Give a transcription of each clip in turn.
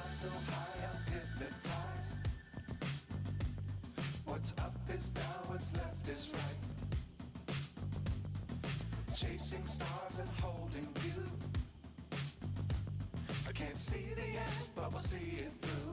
So high I'm hypnotized. What's up is down, what's left is right. Chasing stars and holding you. I can't see the end, but we'll see it through.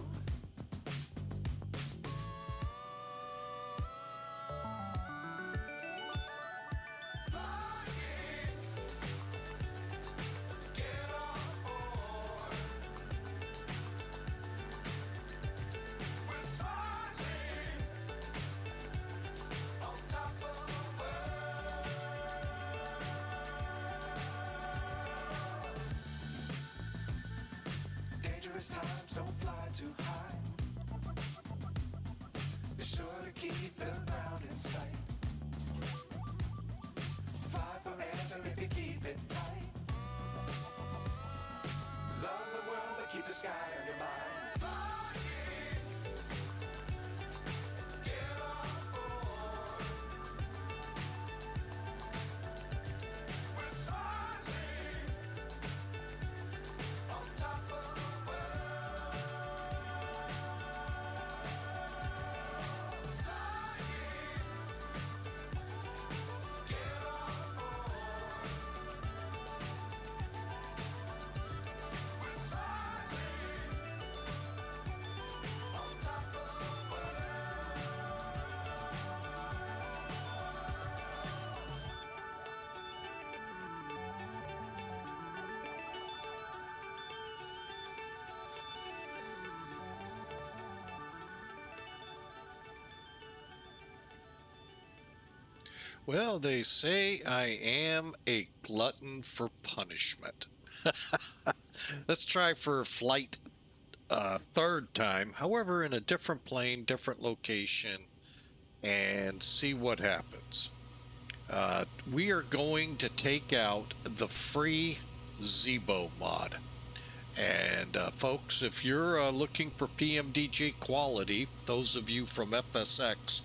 Times don't fly too high. Be sure to keep the ground in sight. Fly forever if you keep it tight. Love the world, but keep the sky on your mind. Well, they say I am a glutton for punishment. Let's try for flight third time, however, in a different plane, different location, and see what happens. We are going to take out the free ZIBO mod. And folks, if you're looking for PMDJ quality, those of you from FSX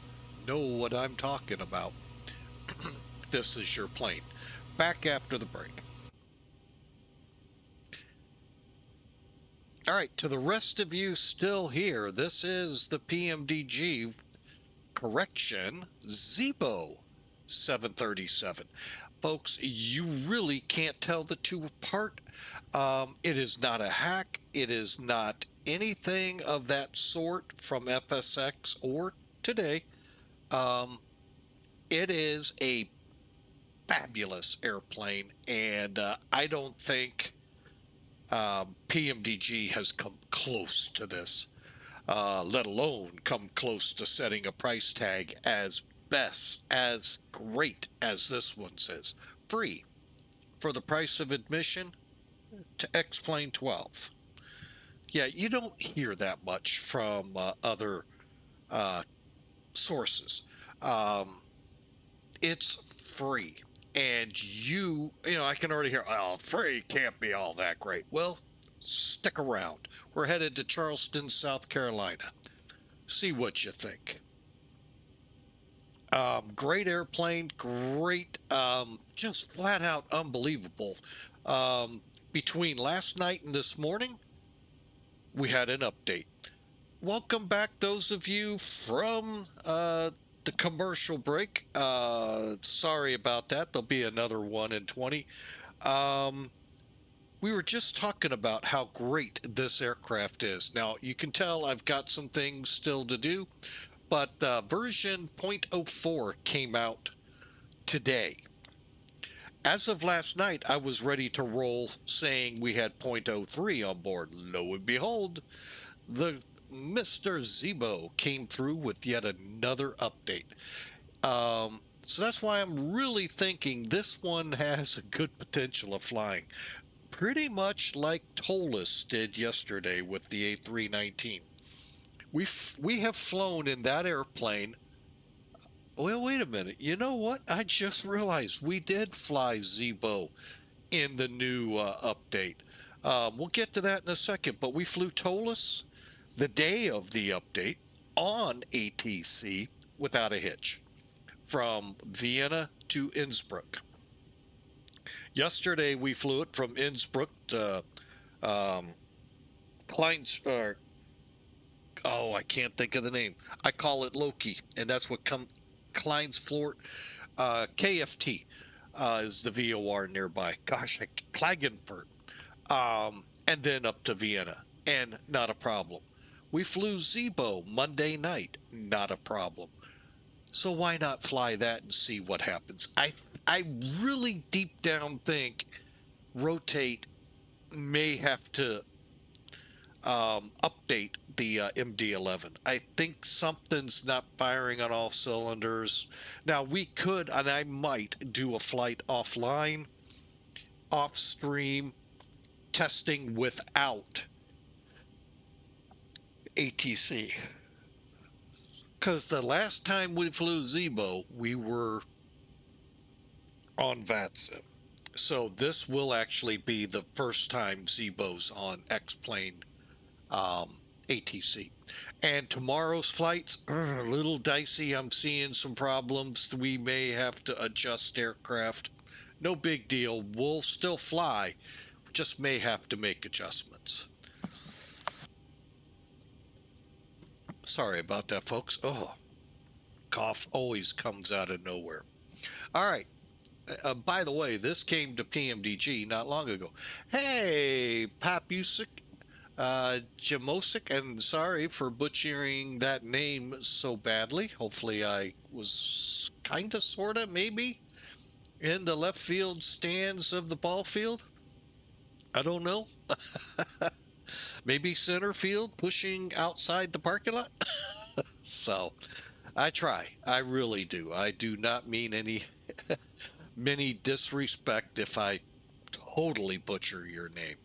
know what I'm talking about. This is your plane. Back after the break. All right, to the rest of you still here, this is the PMDG correction ZIBO 737. Folks, you really can't tell the two apart. It is not a hack. It is not anything of that sort from FSX or today. It is a fabulous airplane, and I don't think PMDG has come close to this, let alone come close to setting a price tag as great as this one says. Free for the price of admission to XP12. Yeah, you don't hear that much from other sources. It's free. And you know, I can already hear, oh, free can't be all that great. Well, stick around. We're headed to Charleston, South Carolina. See what you think. Great airplane, great, just flat out unbelievable. Between last night and this morning, we had an update. Welcome back, those of you from the commercial break. Sorry about that. There'll be another one in 20. We were just talking about how great this aircraft is. Now, you can tell I've got some things still to do, but version 0.04 came out today. As of last night, I was ready to roll saying we had 0.03 on board. Lo and behold, the Mr. ZIBO came through with yet another update. So that's why I'm really thinking this one has a good potential of flying. Pretty much like Tolis did yesterday with the A319. We have flown in that airplane. Well, wait a minute. You know what? I just realized we did fly Zibo in the new update. We'll get to that in a second, but we flew TOLUS the day of the update on ATC without a hitch from Vienna to Innsbruck. Yesterday we flew it from Innsbruck to Klein's. Oh, I can't think of the name. I call it Loki, and that's what Kleinsfort. KFT is the VOR nearby. Gosh, Klagenfurt. And then up to Vienna, and not a problem. We flew Zibo Monday night, not a problem. So why not fly that and see what happens? I really deep down think Rotate may have to update the MD-11. I think something's not firing on all cylinders. Now we could, and I might, do a flight offline, off stream testing without ATC. Because the last time we flew Zibo, we were on VATSIM. So this will actually be the first time Zibo's on X-Plane ATC. And tomorrow's flights are a little dicey. I'm seeing some problems. We may have to adjust aircraft. No big deal. We'll still fly. Just may have to make adjustments. Sorry about that, folks. Oh, cough always comes out of nowhere. All right. By the way, this came to PMDG not long ago. Hey, Papusik, Jamosic, and sorry for butchering that name so badly. Hopefully I was kind of, sort of, maybe in the left field stands of the ball field. I don't know. Maybe center field, pushing outside the parking lot. So I try. I really do. I do not mean any disrespect if I totally butcher your name.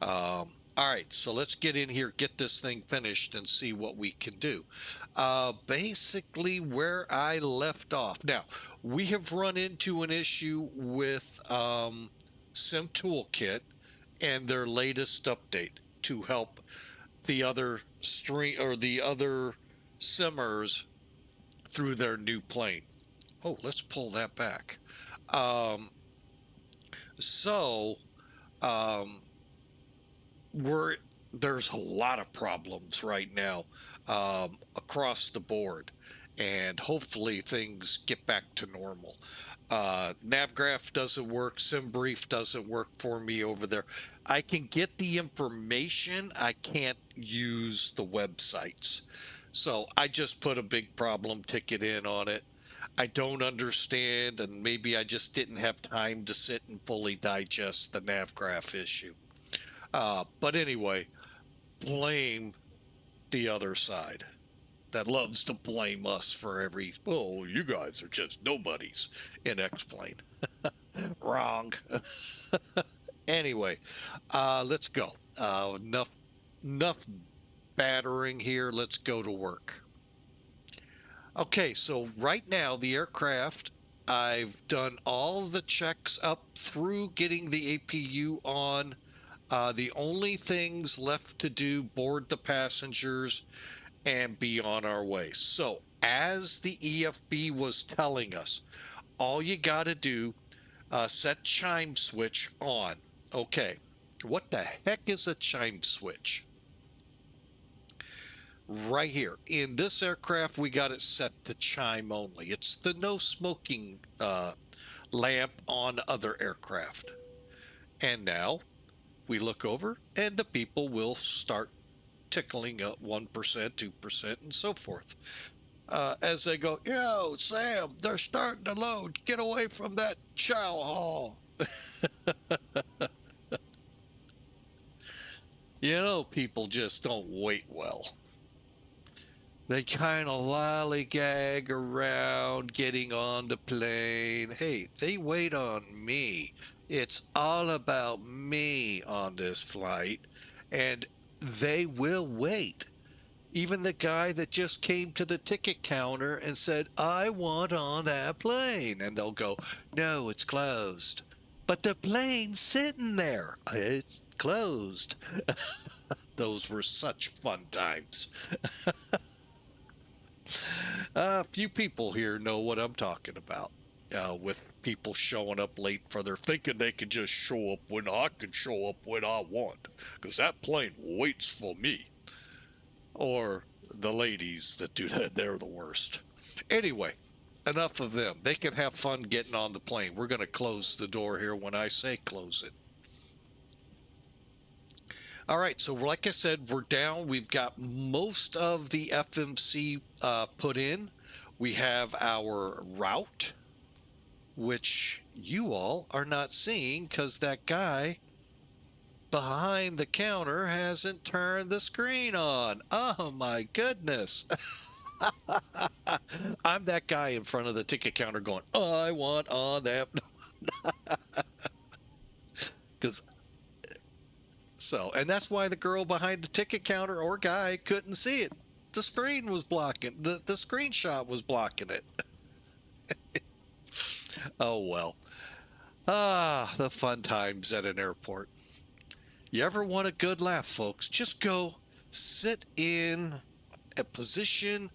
All right, so let's get in here, get this thing finished, and see what we can do. Basically, where I left off. Now, we have run into an issue with Sim Toolkit and their latest update to help the other simmers through their new plane. Oh, let's pull that back. There's a lot of problems right now across the board, and hopefully things get back to normal. Navgraph doesn't work. SimBrief doesn't work for me over there. I can get the information. I can't use the websites. So I just put a big problem ticket in on it. I don't understand, and maybe I just didn't have time to sit and fully digest the Navgraph issue. But anyway, blame the other side that loves to blame us for every, oh, you guys are just nobodies in X-Plane. Wrong. Anyway, let's go. Enough battering here. Let's go to work. Okay, so right now the aircraft, I've done all the checks up through getting the APU on. The only things left to do, board the passengers and be on our way. So as the EFB was telling us, all you got to do, set chime switch on. Okay, what the heck is a chime switch? Right here in this aircraft, we got it set to chime only. It's the no smoking lamp on other aircraft. And now we look over and the people will start tickling up 1%, 2%, and so forth. As they go, yo, Sam, they're starting to load. Get away from that chow hall. You know, people just don't wait well. They kind of lollygag around getting on the plane. Hey, they wait on me. It's all about me on this flight, and they will wait. Even the guy that just came to the ticket counter and said, I want on that plane. And they'll go, no, it's closed. But the plane's sitting there. It's closed. Those were such fun times. A few people here know what I'm talking about. With people showing up late for their thinking they can just show up when I can show up when I want, because that plane waits for me. Or the ladies that do that, they're the worst. Anyway, enough of them. They can have fun getting on the plane. We're going to close the door here when I say close it. All right, so like I said, we're down. We've got most of the FMC put in. We have our route, which you all are not seeing because that guy behind the counter hasn't turned the screen on. Oh my goodness. I'm that guy in front of the ticket counter going, I want on that. And that's why the girl behind the ticket counter or guy couldn't see it. The screen was blocking, the screenshot was blocking it. Oh well. The fun times at an airport. You ever want a good laugh, folks? Just go sit in a position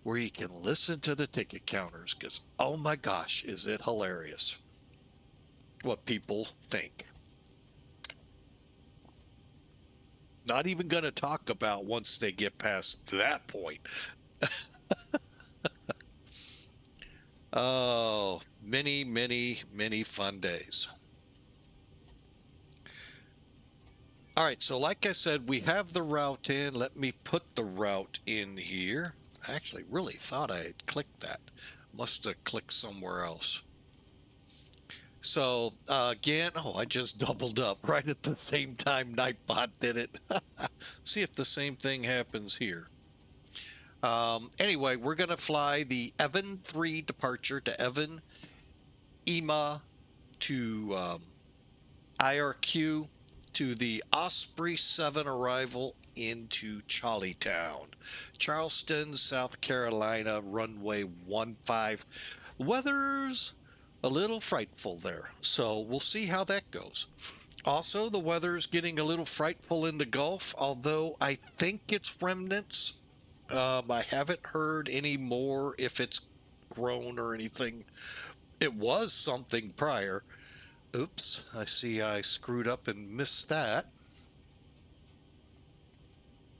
where you can listen to the ticket counters, because oh my gosh, is it hilarious what people think. Not even going to talk about once they get past that point. Oh, many, many, many fun days. All right, so like I said, we have the route in. Let me put the route in here. I actually really thought I had clicked that. Must have clicked somewhere else. So again, I just doubled up right at the same time Nightbot did it. See if the same thing happens here. Anyway, we're going to fly the EVVAN 3 departure to EVVAN, EMAHH to IRQ, to the Osprey 7 arrival into Charlestown, Charleston, South Carolina, runway 15. Weather's a little frightful there, so we'll see how that goes. Also, the weather's getting a little frightful in the Gulf, although I think it's remnants. I haven't heard any more if it's grown or anything. It was something prior. Oops, I see I screwed up and missed that.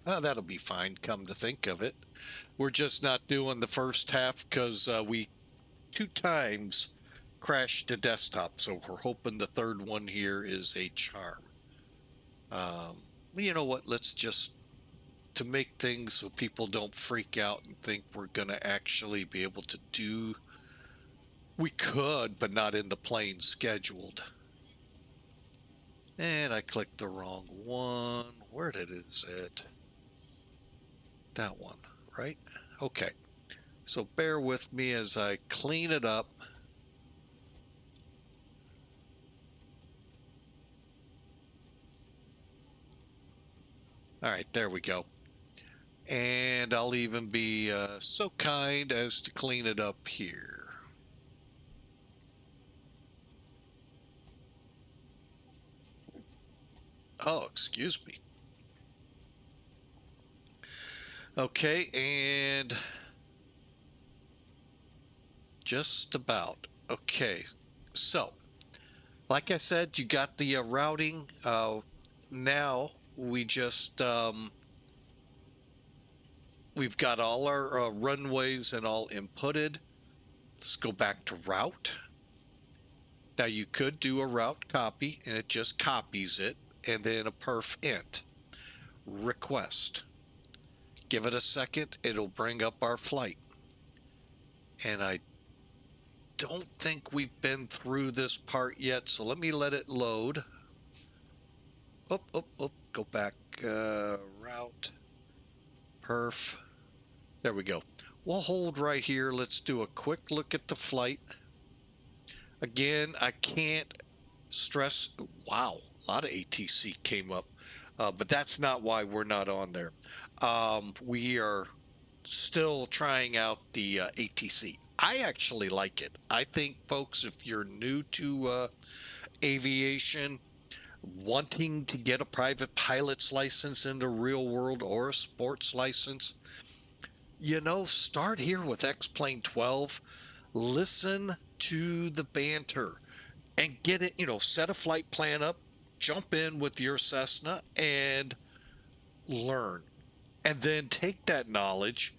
Oh, that'll be fine, come to think of it. We're just not doing the first half because we 2 times crashed the desktop, so we're hoping the third one here is a charm. You know what, let's just, to make things so people don't freak out and think we're going to actually be able to do, we could, but not in the plane scheduled. And I clicked the wrong one. Where did it sit? That one, right? Okay. So bear with me as I clean it up. All right, there we go. And I'll even be so kind as to clean it up here. Oh, excuse me. Okay, and just about. Okay, so like I said, you got the routing. Now we just we've got all our runways and all inputted. Let's go back to route. Now you could do a route copy and it just copies it, and then a perf int request. Give it a second, it'll bring up our flight. And I don't think we've been through this part yet, so let me let it load. Go back, route, perf. There we go. We'll hold right here. Let's do a quick look at the flight. Again, I can't stress, wow, a lot of ATC came up. But that's not why we're not on there. We are still trying out the ATC. I actually like it. I think, folks, if you're new to aviation, wanting to get a private pilot's license in the real world or a sports license, start here with X-Plane 12. Listen to the banter and get it, set a flight plan up, jump in with your Cessna and learn. And then take that knowledge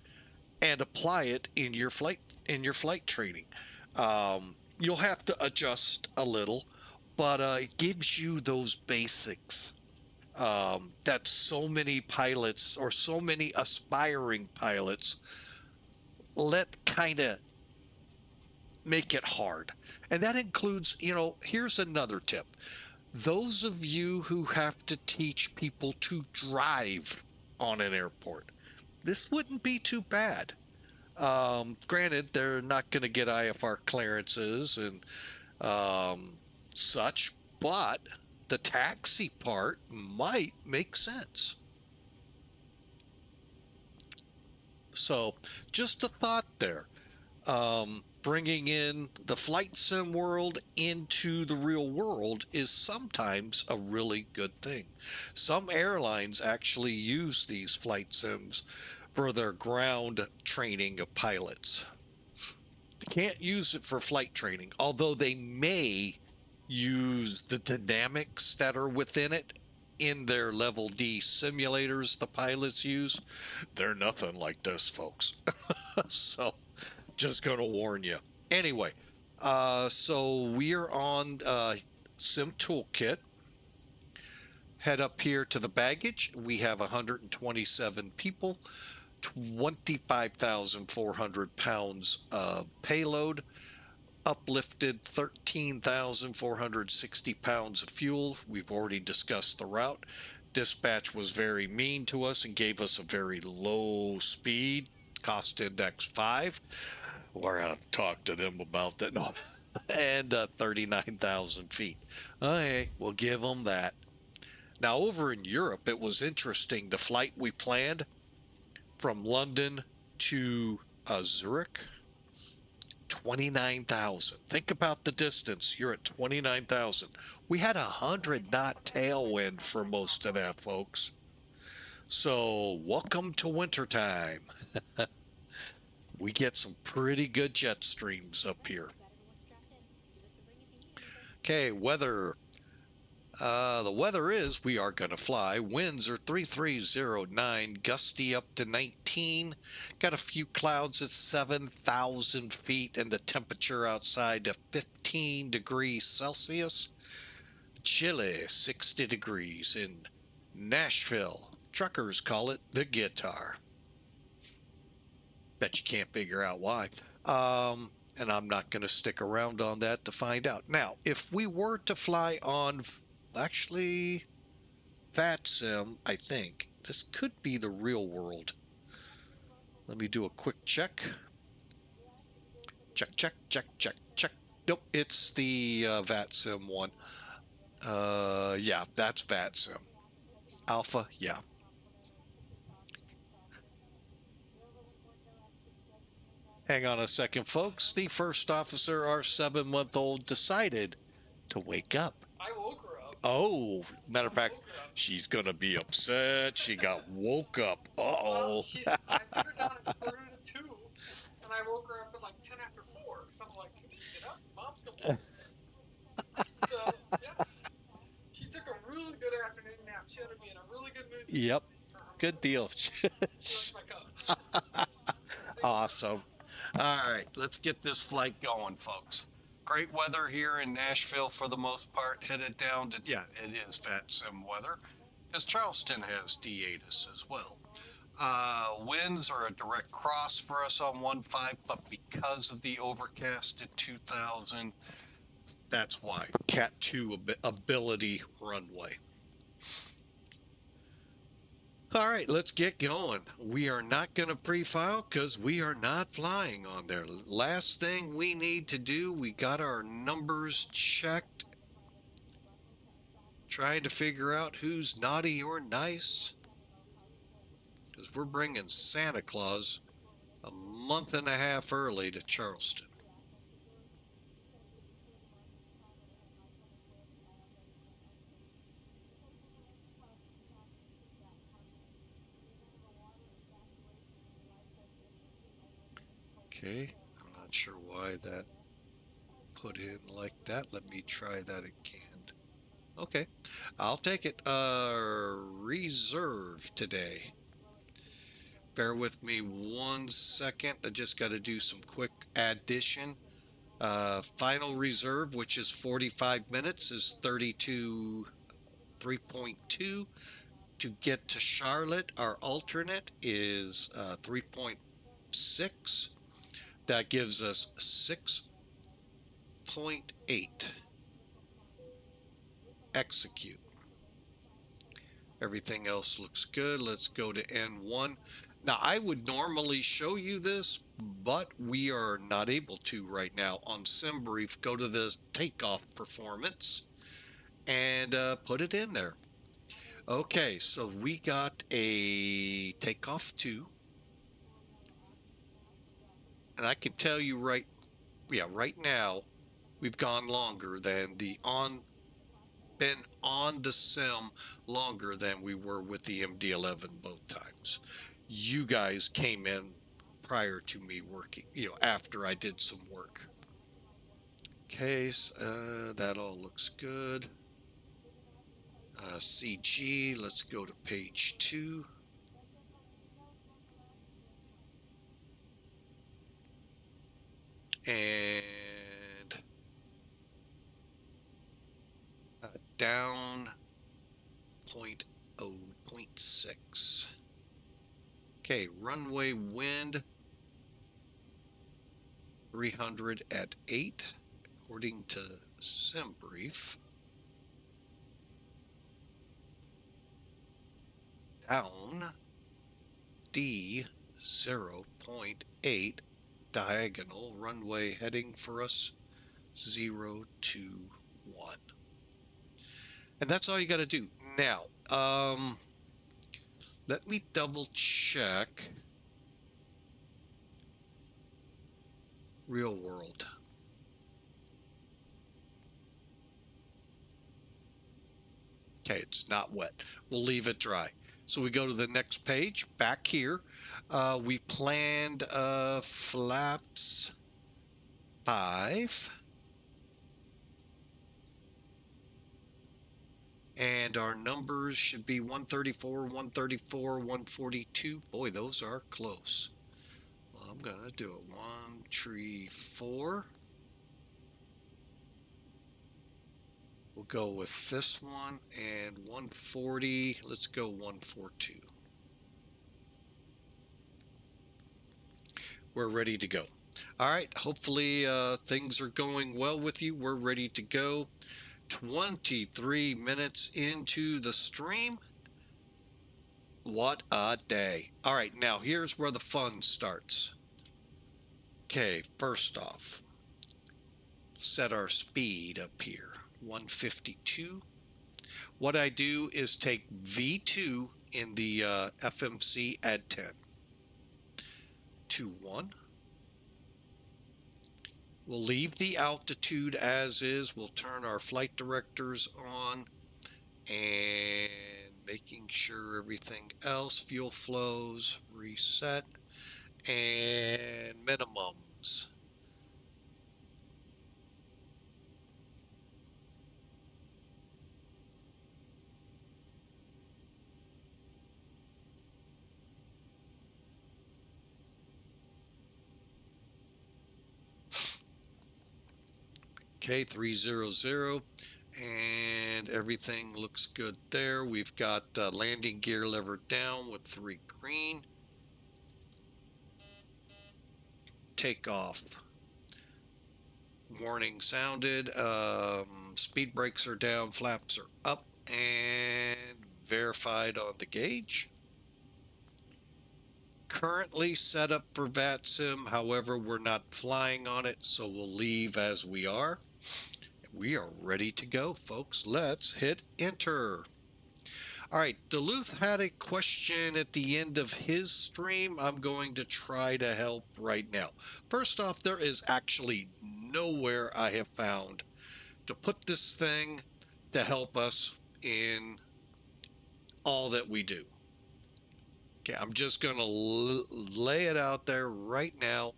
and apply it in your flight training. You'll have to adjust a little, but it gives you those basics that so many pilots or so many aspiring pilots let kind of make it hard. And that includes, here's another tip. Those of you who have to teach people to drive on an airport, this wouldn't be too bad. Granted, they're not going to get IFR clearances and such, but the taxi part might make sense. So just a thought there. Bringing in the flight sim world into the real world is sometimes a really good thing. Some airlines actually use these flight sims for their ground training of pilots. They can't use it for flight training, although they may use the dynamics that are within it in their level D simulators the pilots use. They're nothing like this, folks. So just going to warn you. Anyway, so we are on Sim Toolkit. Head up here to the baggage. We have 127 people, 25,400 pounds of payload, uplifted 13,460 pounds of fuel. We've already discussed the route. Dispatch was very mean to us and gave us a very low speed, cost index 5. We're going to talk to them about that. No. And 39,000 feet. Okay, we'll give them that. Now, over in Europe, it was interesting. The flight we planned from London to Zurich, 29,000. Think about the distance. You're at 29,000. We had 100-knot tailwind for most of that, folks. So, welcome to wintertime. We get some pretty good jet streams up here. Okay, weather. The weather is we are going to fly. Winds are 3309, gusty up to 19. Got a few clouds at 7,000 feet, and the temperature outside of 15 degrees Celsius. Chilly, 60 degrees in Nashville. Truckers call it the guitar. Bet you can't figure out why. And I'm not going to stick around on that to find out. Now, if we were to fly on, actually, VATSIM, I think, this could be the real world. Let me do a quick check. Check, check, check, check, check. Nope, it's the VATSIM one. Yeah, that's VATSIM. Alpha, yeah. Hang on a second, folks. The first officer, our 7-month-old, decided to wake up. I woke her up. Oh, matter of fact, she's going to be upset. She got woke up. Uh-oh. Well, I put her down at 2, and I woke her up at like 10 after 4. So I'm like, you need to get up. Mom's going to So, yes. She took a really good afternoon nap. She had to be in a really good mood. Yep. Good deal. She likes my cup. Awesome. All right, let's get this flight going, folks. Great weather here in Nashville for the most part. Headed down to, yeah, it is VATSIM weather, because Charleston has D-ATIS as well. Winds are a direct cross for us on 1.5, but because of the overcasted 2,000, that's why. Cat 2 ability runway. All right, let's get going. We are not going to pre-file because we are not flying on there. Last thing we need to do, we got our numbers checked. Trying to figure out who's naughty or nice. Because we're bringing Santa Claus a month and a half early to Charleston. Okay, I'm not sure why that put in like that. Let me try that again. Okay, I'll take it. Reserve today. Bear with me 1 second. I just got to do some quick addition. Final reserve, which is 45 minutes, is 32.3.2. To get to Charlotte, our alternate is 3.6. That gives us 6.8. Execute. Everything else looks good. Let's go to N1. Now, I would normally show you this, but we are not able to right now. On SimBrief, go to the takeoff performance and put it in there. Okay, so we got a takeoff 2. And I can tell you right now, we've gone longer than been on the sim longer than we were with the MD-11 both times. You guys came in prior to me working, after I did some work. Okay, that all looks good. CG, let's go to page 2. And down 0.6. Okay, runway wind 300 at 8, according to SimBrief. Down D 0.8, diagonal runway heading for us 0, 2, 1. And that's all you got to do. Now, let me double check real world. Okay, it's not wet. We'll leave it dry. So we go to the next page, back here. We planned flaps 5. And our numbers should be 134, 134, 142. Boy, those are close. Well, I'm going to do it. 1, 3, 4. We'll go with this one and 140. Let's go 142. We're ready to go. All right. Hopefully things are going well with you. We're ready to go. 23 minutes into the stream. What a day. All right. Now here's where the fun starts. Okay. First off, set our speed up here. 152. What I do is take V2 in the FMC, add 10. 21. We'll leave the altitude as is. We'll turn our flight directors on and making sure everything else, fuel flows, reset, and minimums. Okay, 300, and everything looks good there. We've got landing gear lever down with 3 green. Takeoff. Warning sounded. Speed brakes are down, flaps are up, and verified on the gauge. Currently set up for VATSIM, however, we're not flying on it, so we'll leave as we are. We are ready to go, folks. Let's hit enter. All right, Duluth had a question at the end of his stream. I'm going to try to help right now. First off, there is actually nowhere I have found to put this thing to help us in all that we do. Okay, I'm just going to lay it out there right now.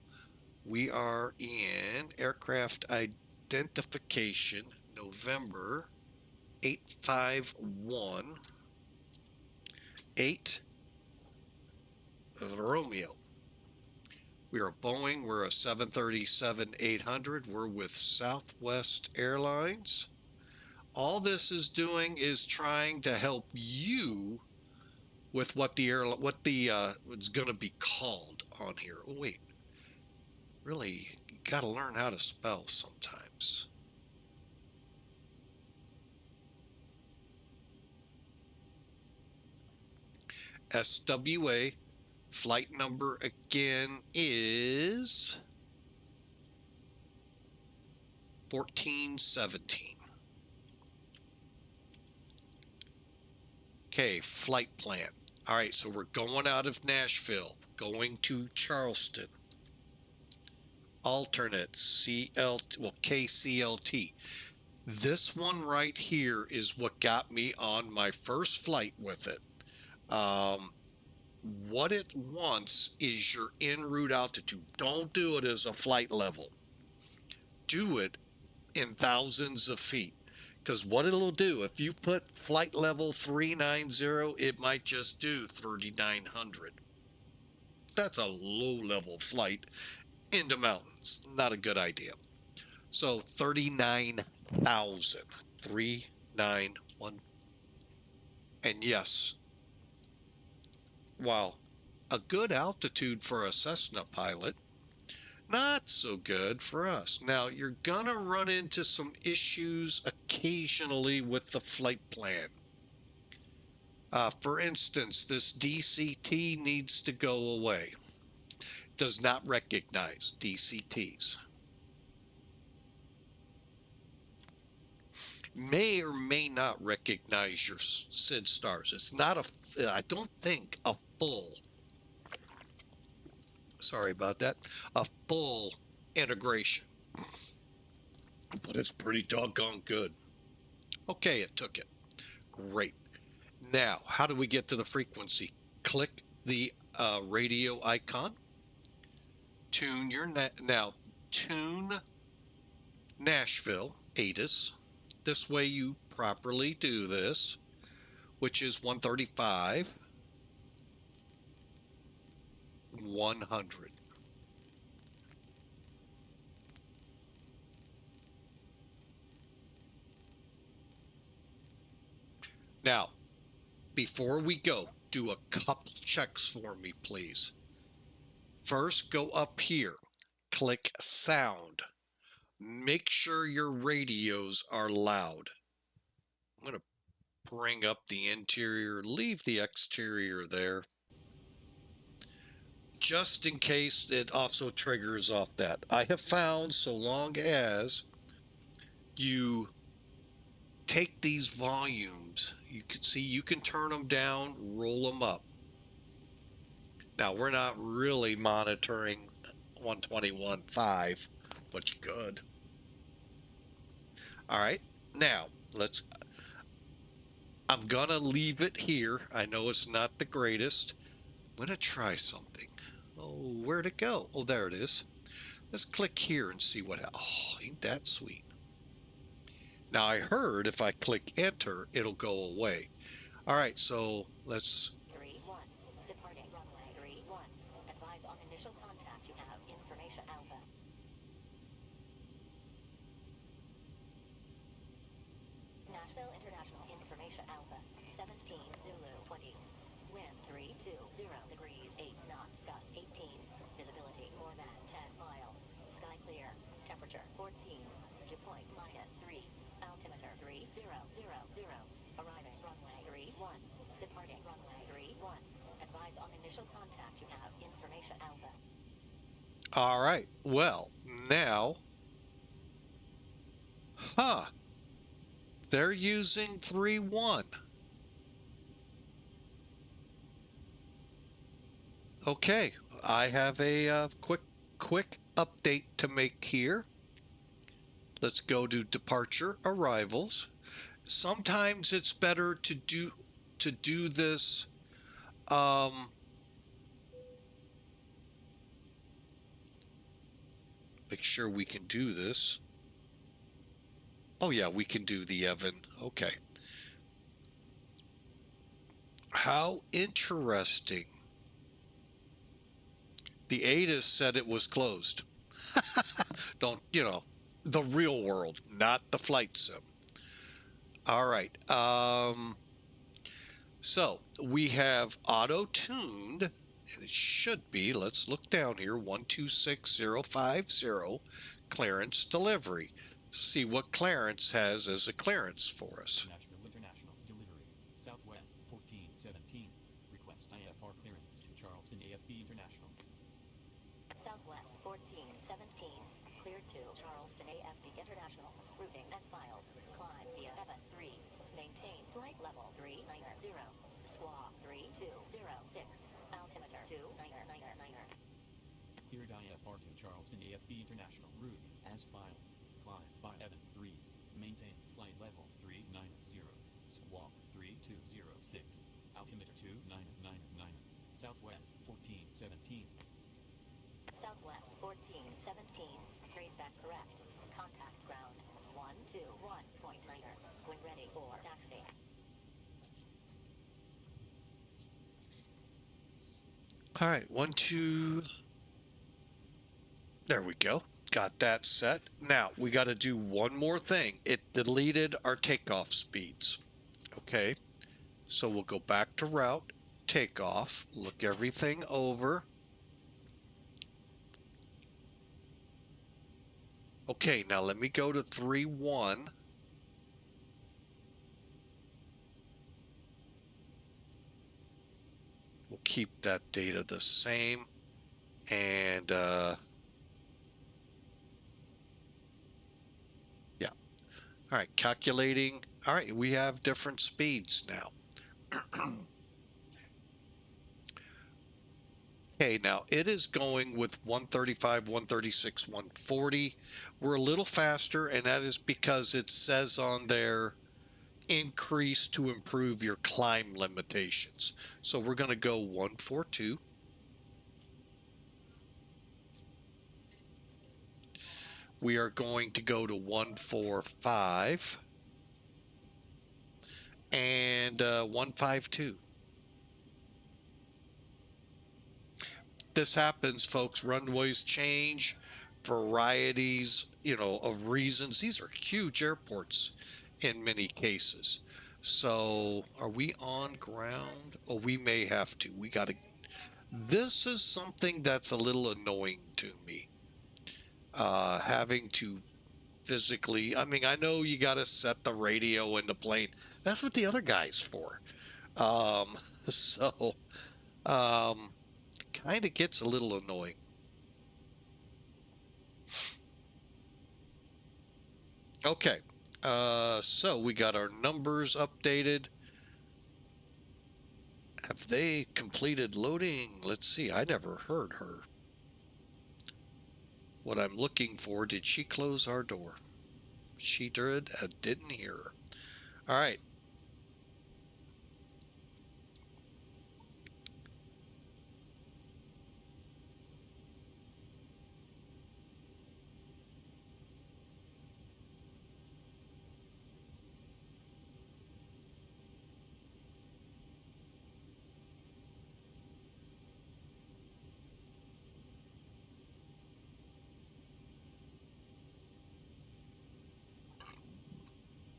We are in aircraft identification, November 851. 8 the Romeo. We are Boeing. We're a 737-800. We're with Southwest Airlines. All this is doing is trying to help you with what it's going to be called on here. Oh wait, really, you got to learn how to spell sometimes. SWA flight number again is 1417. Okay, flight plan. All right, so we're going out of Nashville, going to Charleston. Alternate KCLT. This one right here is what got me on my first flight with it. What it wants is your en route altitude. Don't do it as a flight level. Do it in thousands of feet. Because what it'll do, if you put flight level 390, it might just do 3,900. That's a low level flight into mountains. Not a good idea. So 39,000. 391. And yes, while a good altitude for a Cessna pilot, not so good for us. Now, you're gonna run into some issues occasionally with the flight plan. For instance, this DCT needs to go away. Does not recognize DCTs. May or may not recognize your SID stars. It's not I don't think a full, sorry about that, a full integration. But it's pretty doggone good. Okay, it took it. Great. Now, how do we get to the frequency? Click the radio icon. Tune your tune Nashville ATIS. This way you properly do this, which is 135, 100. Now, before we go, do a couple checks for me, please. First, go up here, click sound. Make sure your radios are loud. I'm going to bring up the interior, leave the exterior there, just in case it also triggers off that. I have found so long as you take these volumes, you can see you can turn them down, roll them up. Now, we're not really monitoring 121.5, but you could. All right, now I'm gonna leave it here. I know it's not the greatest. I'm gonna try something. Oh, where'd it go? Oh, there it is. Let's click here and see what, oh, ain't that sweet. Now, I heard if I click enter, it'll go away. All right, so let's. 31, departing runway 31. Advise on initial contact. You have information alpha. Nashville International Information Alpha. 17 Zulu 20. Wind 320 degrees 8 knots. Gust 18. Visibility more than 10 miles. Sky clear. Temperature 14. Dew point -3. Altimeter 3000. Arriving runway 31. Departing runway 31. Advise on initial contact. You have information alpha. All right. Well, now Huh. They're using 3.1. Okay, I have a quick update to make here. Let's go to departure arrivals. Sometimes it's better to do this make sure we can do this. Oh yeah, we can do the EVVAN. Okay. How interesting. The ATIS said it was closed. Don't, the real world, not the flight sim. All right. So we have auto-tuned, and it should be, let's look down here, 126050, clearance delivery. See what Clarence has as a clearance for us. Nashville International delivery, Southwest 1417. Request IFR clearance to Charleston AFB International. Southwest 1417, cleared to Charleston AFB International, routing as filed, climb via EVVAN 3, maintain flight level 390, SWA 3206, altimeter 2999. Cleared IFR to Charleston AFB International, route as filed, climb by EVVAN 3, maintain flight level 390, SWA 3206, altimeter 2999, Southwest 1417. Southwest 1417, traceback correct, contact ground 121.9, when ready for taxi. All right, 12. There we go. Got that set. Now we got to do one more thing. It deleted our takeoff speeds. Okay, so we'll go back to route, takeoff, look everything over. Okay, now let me go to 3.1. We'll keep that data the same. And yeah. All right, calculating. All right, we have different speeds now. Okay, now it is going with 135, 136, 140. We're a little faster, and that is because it says on there increase to improve your climb limitations. So we're going to go 142. We are going to go to 145 and 152. This happens, folks. Runways change, varieties, of reasons. These are huge airports in many cases. So are we on ground? Oh, we may have to. We got to. This is something that's a little annoying to me. Having to physically, I know you got to set the radio in the plane. That's what the other guy's for. Kind of gets a little annoying. Okay, so we got our numbers updated. Have they completed loading? Let's see, I never heard her. What I'm looking for, did she close our door? She did, I didn't hear her. All right.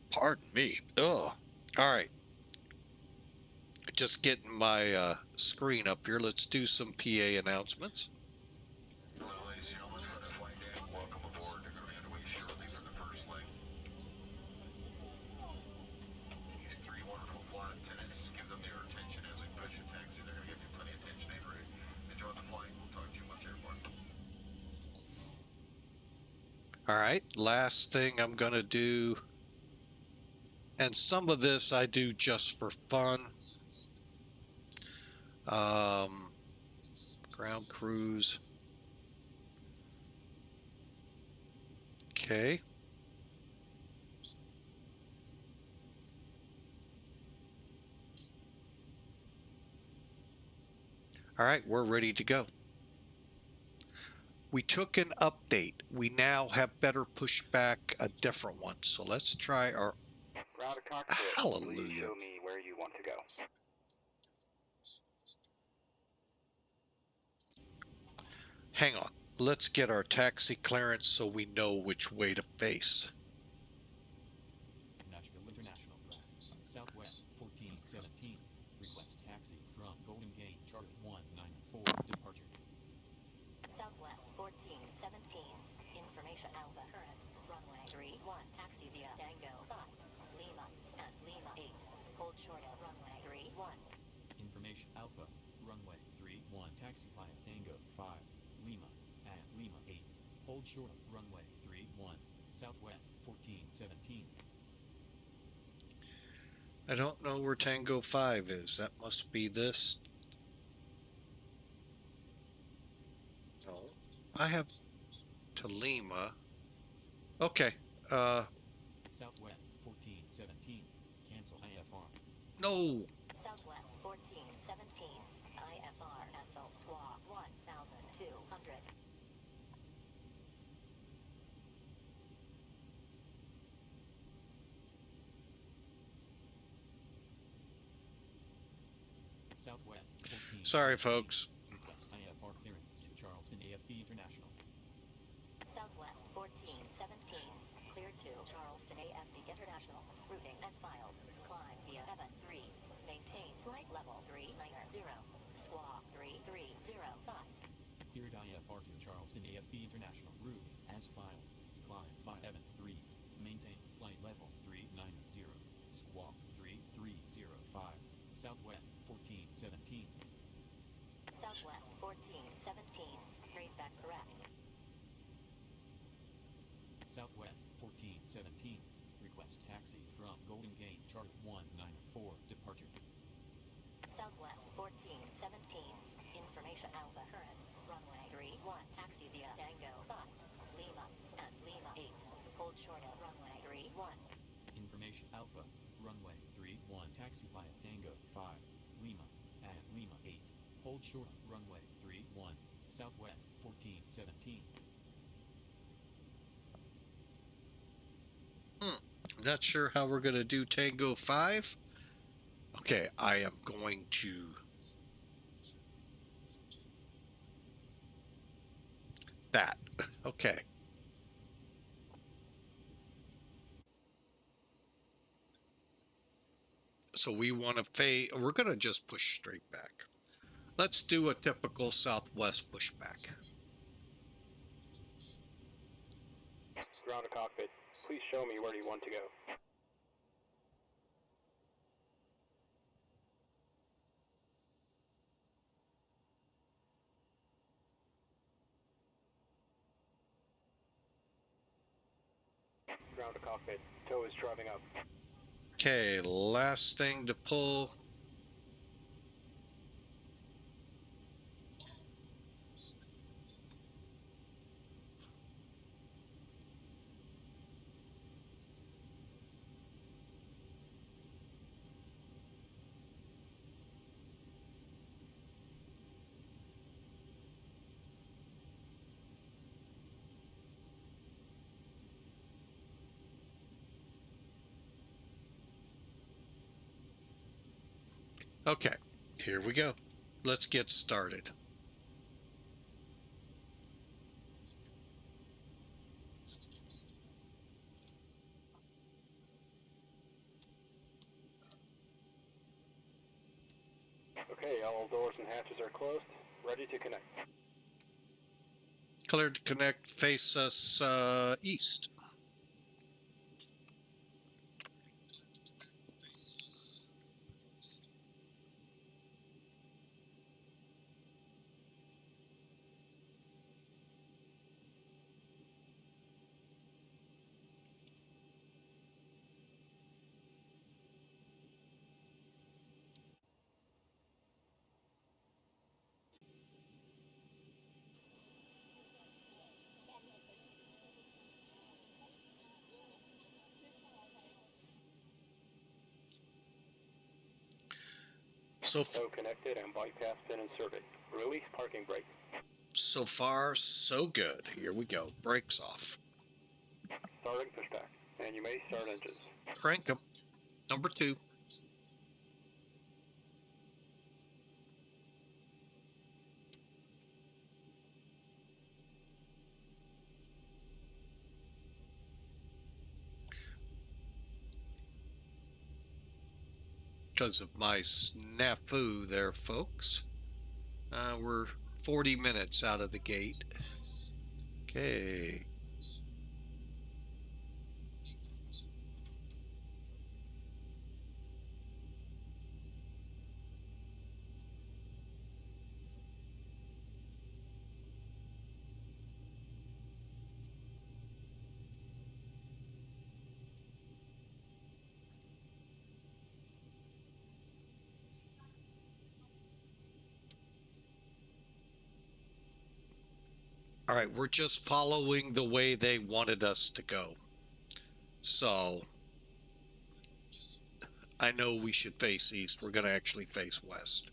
Pardon me. Ugh. All right. Just getting my screen up here. Let's do some PA announcements. All right, last thing I'm gonna do, and some of this I do just for fun. Ground cruise. Okay. All right, we're ready to go. We took an update. We now have better pushback, a different one. So let's try our Ground to cockpit. Please hallelujah. show me where you want to go. Hang on. Let's get our taxi clearance so we know which way to face. Nashville International Flight, Southwest 1417. Request taxi from Golden Gate, Charlotte 194, departure. Southwest 1417. Information Alpha current. Runway 31. Taxi via Tango 5. Lima and Lima 8. Hold short of runway 31. Information Alpha, runway 31, taxi via Tango 5, Lima, and Lima 8. Hold short of runway 31, Southwest 1417. I don't know where Tango 5 is. That must be this. No. I have to Lima. Okay. Southwest 1417. Cancel IFR. No. Southwest 1417. IFR cancel. SWA 1200. Southwest 14. Sorry, folks. Request IFR clearance to Charleston AFB International. Southwest 1417. Cleared to Charleston AFB International. Routing as filed. Climb via EVVAN 3. Maintain flight level 390. SWA 3305. Cleared IFR to Charleston AFB International. Route as filed. Climb by EVVAN 3. Maintain flight level 390. SWA 3305. Southwest 1417. Southwest 1417. Trace back correct. Southwest 1417. Request taxi from Golden Gate, Charlotte 194, departure. Southwest 1417. Information Alpha current. Runway 31. Taxi via Tango 5. Lima and Lima 8. Hold short of runway 31. Information Alpha, runway 31, taxi via Tango 5, Lima, and Lima 8. Hold short of runway 31, Southwest 1417. Not sure how we're going to do Tango 5. Okay, I am going to that. Okay. So we want to we're going to just push straight back. Let's do a typical Southwest pushback. Ground to cockpit. Please show me where you want to go. Ground to cockpit. Tow is driving up. Okay, last thing to pull. Okay, here we go. Let's get started. Okay, all doors and hatches are closed. Ready to connect. Cleared to connect, face us east. So, So connected and bypass pin inserted. Release parking brake. so far, so good. Here we go. Brakes off. Starting pushback. And you may start engines. Crank them. Number 2. Because of my snafu there, folks. We're 40 minutes out of the gate. Okay. All right, we're just following the way they wanted us to go. So, I know we should face east. We're going to actually face west.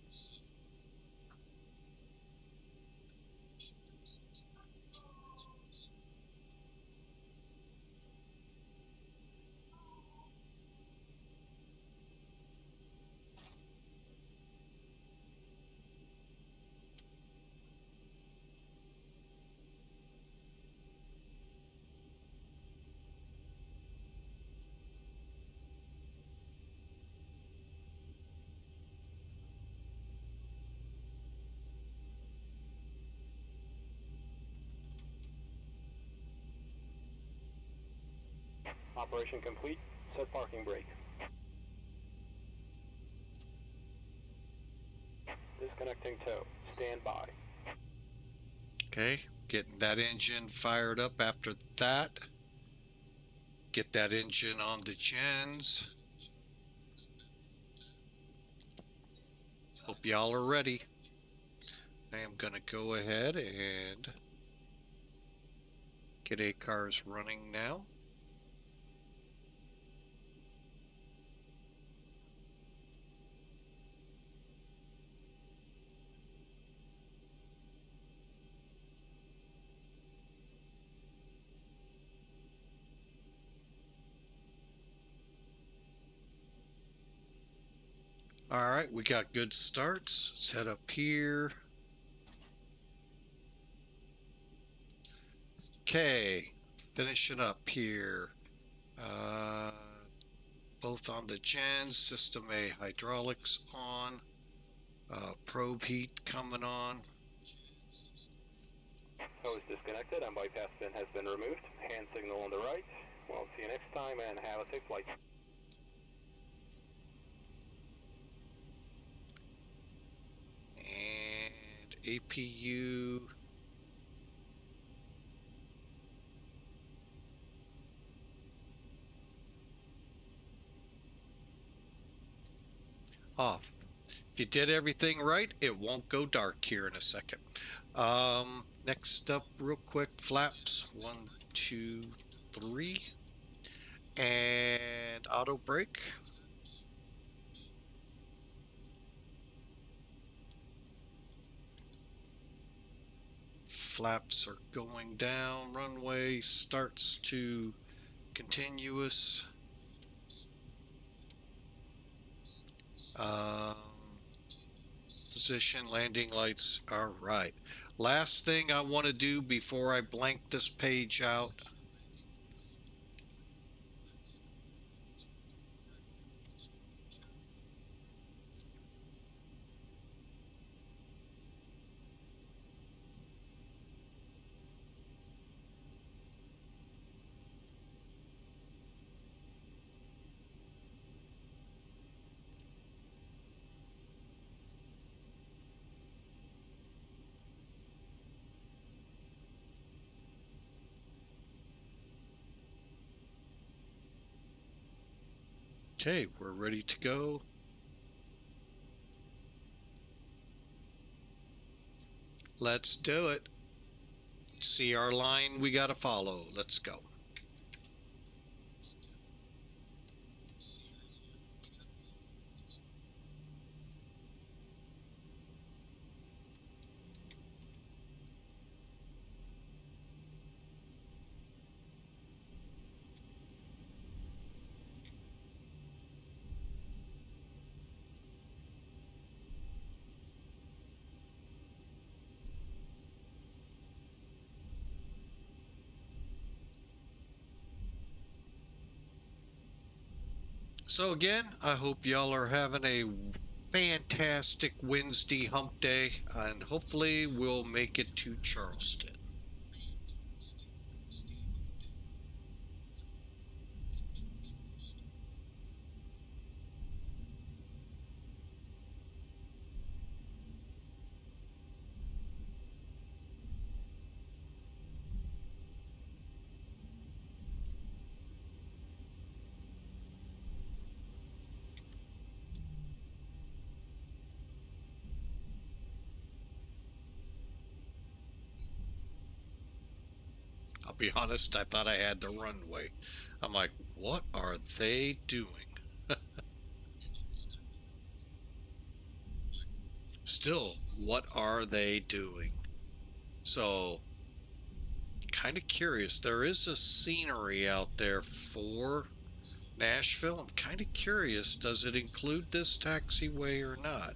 Operation complete. Set parking brake. Disconnecting tow. Stand by. Okay, getting that engine fired up after that. Get that engine on the gens. Hope y'all are ready. I am going to go ahead and get ACARS running now. All right, we got good starts. Let's head up here. Okay, finishing up here. Both on the gens, System A hydraulics on. Probe heat coming on. Hose disconnected and bypass pin has been removed. Hand signal on the right. Well, see you next time and have a safe flight. And APU. Off. If you did everything right, it won't go dark here in a second. Next up, real quick, flaps 1, 2, 3, and auto brake. Flaps are going down. Runway starts to continuous. Position, landing lights. All right. Last thing I want to do before I blank this page out. Okay, we're ready to go. Let's do it. See our line we got to follow. Let's go. So again, I hope y'all are having a fantastic Wednesday hump day, and hopefully we'll make it to Charleston. I'll be honest, I thought I had the runway. I'm like, what are they doing? Still, what are they doing? So, kind of curious. There is a scenery out there for Nashville. I'm kind of curious, does it include this taxiway or not?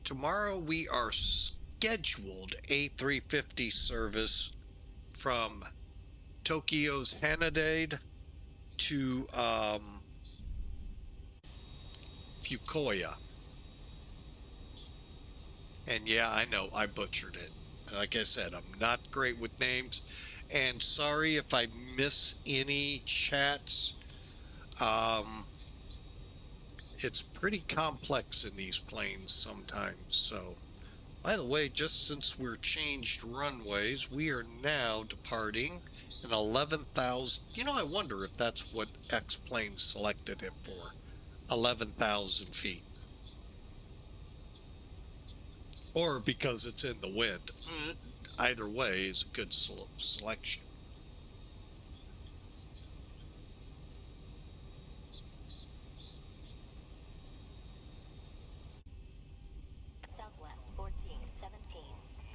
Tomorrow we are scheduled A350 service from Tokyo's Haneda to Fukuoka. And yeah, I know I butchered it. Like I said, I'm not great with names, and sorry if I miss any chats. It's pretty complex in these planes sometimes. So, by the way, just since we're changed runways, we are now departing an 11,000. You know, I wonder if that's what X plane selected it for. 11,000 feet. Or because it's in the wind. Either way is a good selection. Southwest 1417.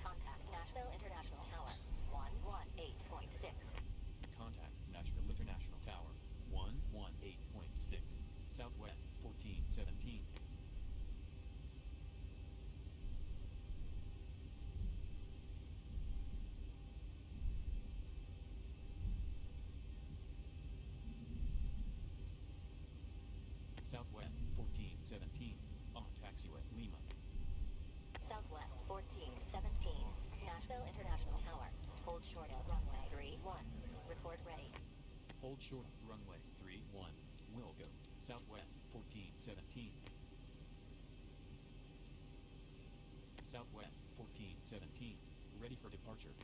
Contact Nashville International Tower 118.6. Contact Nashville International Tower 118.6. Southwest 1417. Southwest 1417. On taxiway Lima. Southwest 1417. Nashville International Tower. Hold short of runway 31. Report ready. Hold short runway 31. Will go. Southwest 1417. Southwest 1417. Ready for departure.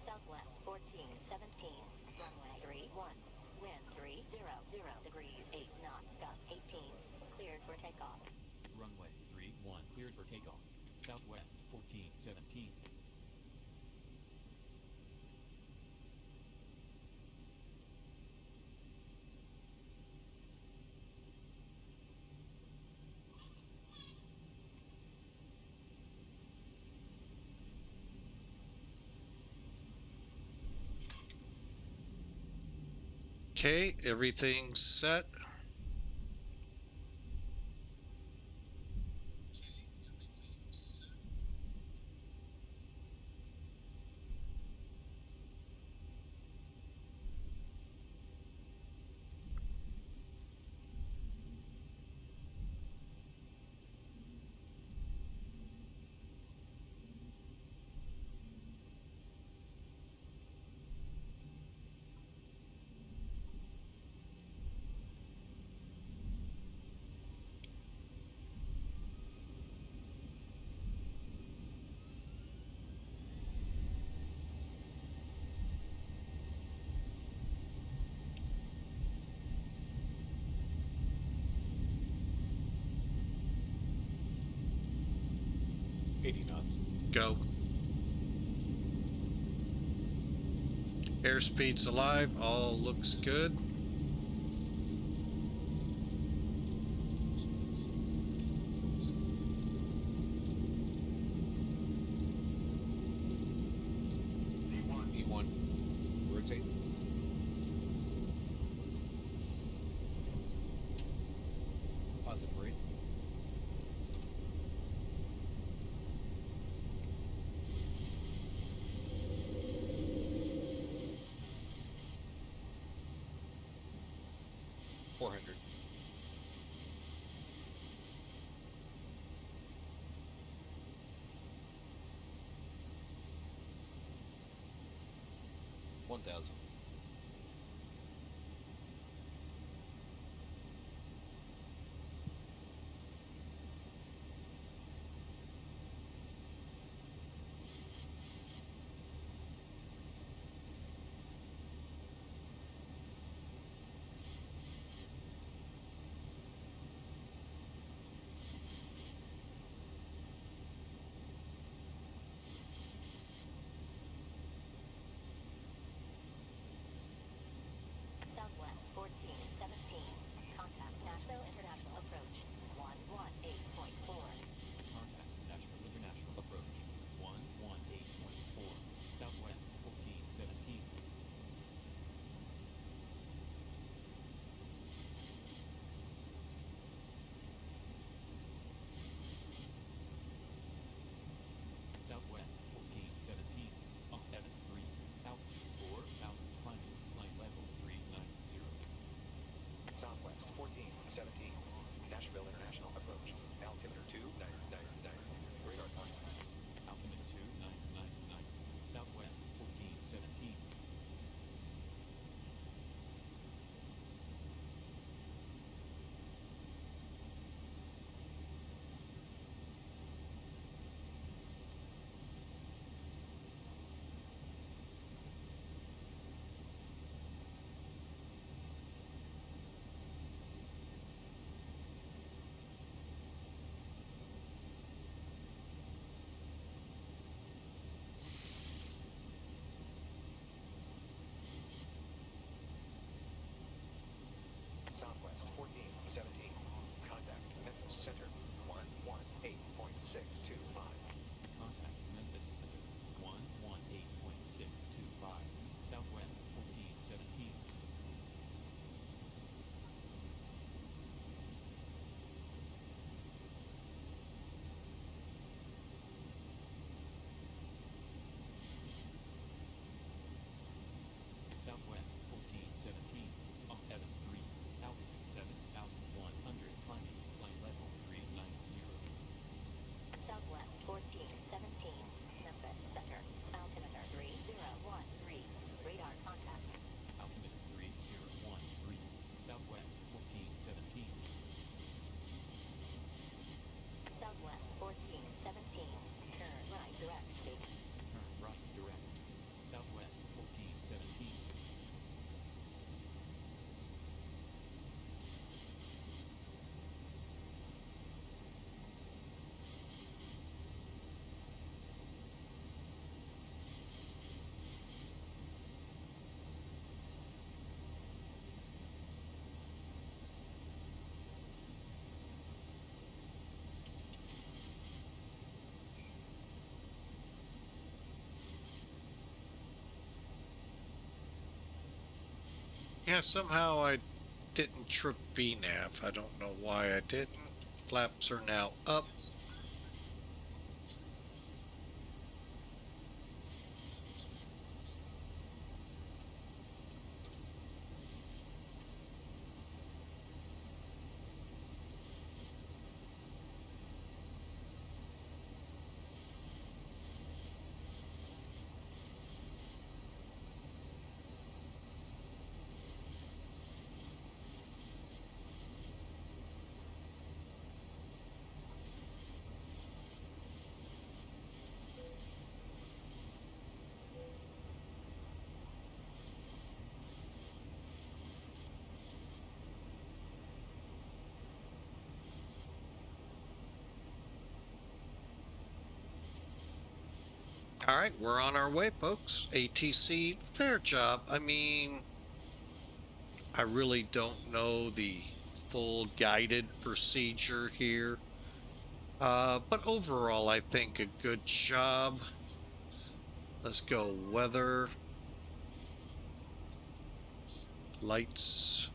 Southwest 1417. Runway 31. Wind 300 degrees 8 knots. Gust 18. Cleared for takeoff. Runway 31 cleared for takeoff. Southwest 1417. Okay, everything's set. Go. Airspeed's alive. All looks good. E1. Rotate. 400. $1,000. Southwest 1417. Contact Nashville International Approach 118.4. Contact Nashville International Approach 118.4. Southwest 1417. Southwest 1417. On Evan 3. Altitude 4,000. Climbing. Flight level 390. Southwest 1417. Nashville International approach. Altimeter 2999. Radar contact. Altimeter 2999. Southwest 1417. Southwest 1417. Contact Memphis Center 118.625. Contact Memphis Center 118.625. Southwest 1417. Southwest 1417. On Evan 3. Altitude 7,100. Climbing. Flight level 390. Southwest 1417. Memphis Center. Altimeter 3013. Radar contact. Altimeter 3013. Southwest 1417. Southwest 1417. Turn right direct, speak. Turn right direct. Southwest 1417. Yeah, somehow I didn't trip VNAV. I don't know why I didn't. Flaps are now up. All right, we're on our way, folks. ATC, fair job. I mean, I really don't know the full guided procedure here. But overall, I think a good job. Let's go weather. Lights.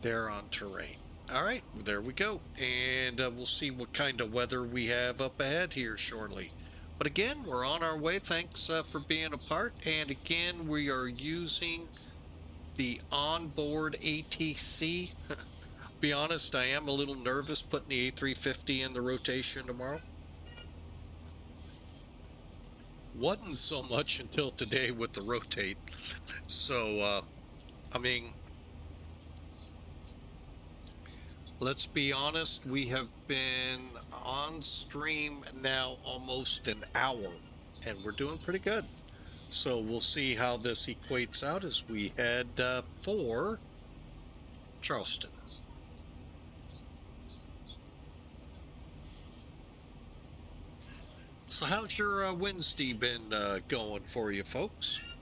Air on terrain. All right, there we go. And we'll see what kind of weather we have up ahead here shortly. But again, we're on our way. Thanks for being a part. And again, we are using the onboard ATC. Be honest, I am a little nervous putting the A350 in the rotation tomorrow. Wasn't so much until today with the rotate. So, I mean, let's be honest, we have been on stream now almost an hour, and we're doing pretty good. So we'll see how this equates out as we head for Charleston. So how's your Wednesday been going for you folks?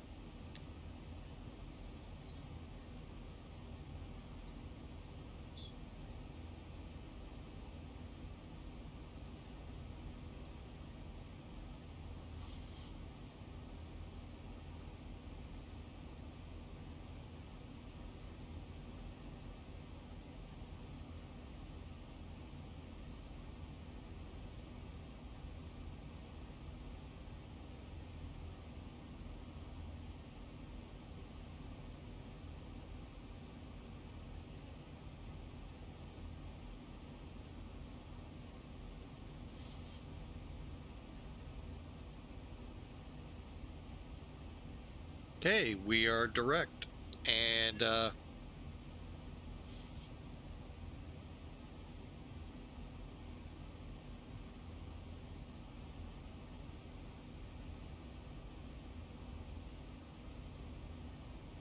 Okay, we are direct, and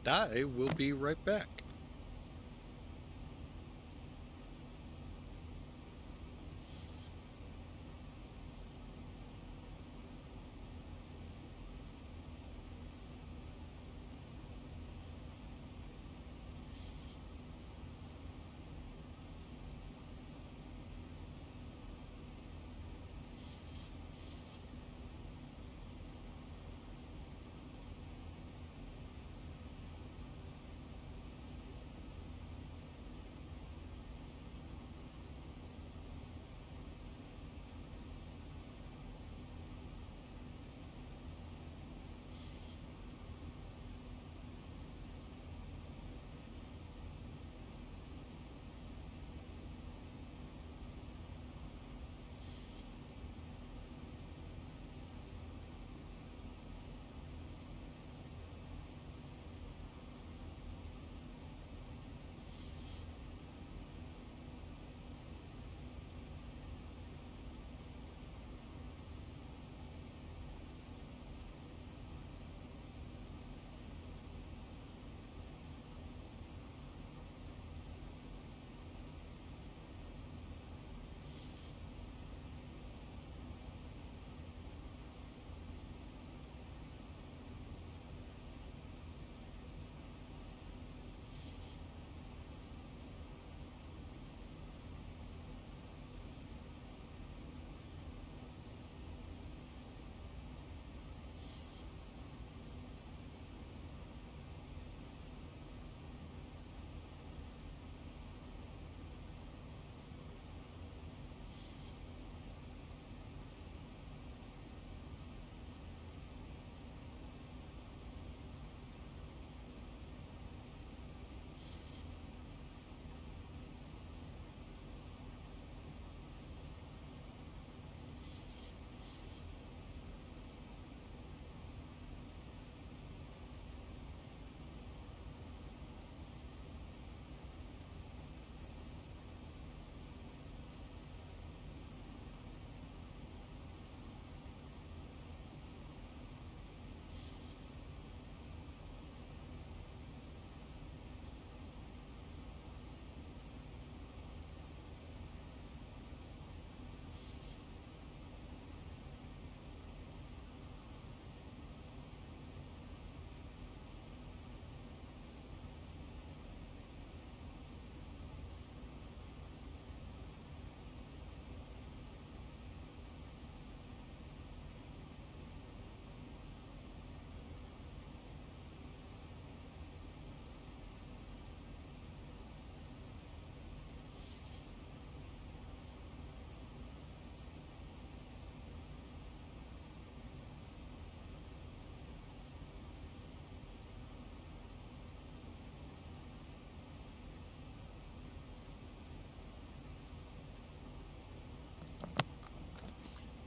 I will be right back.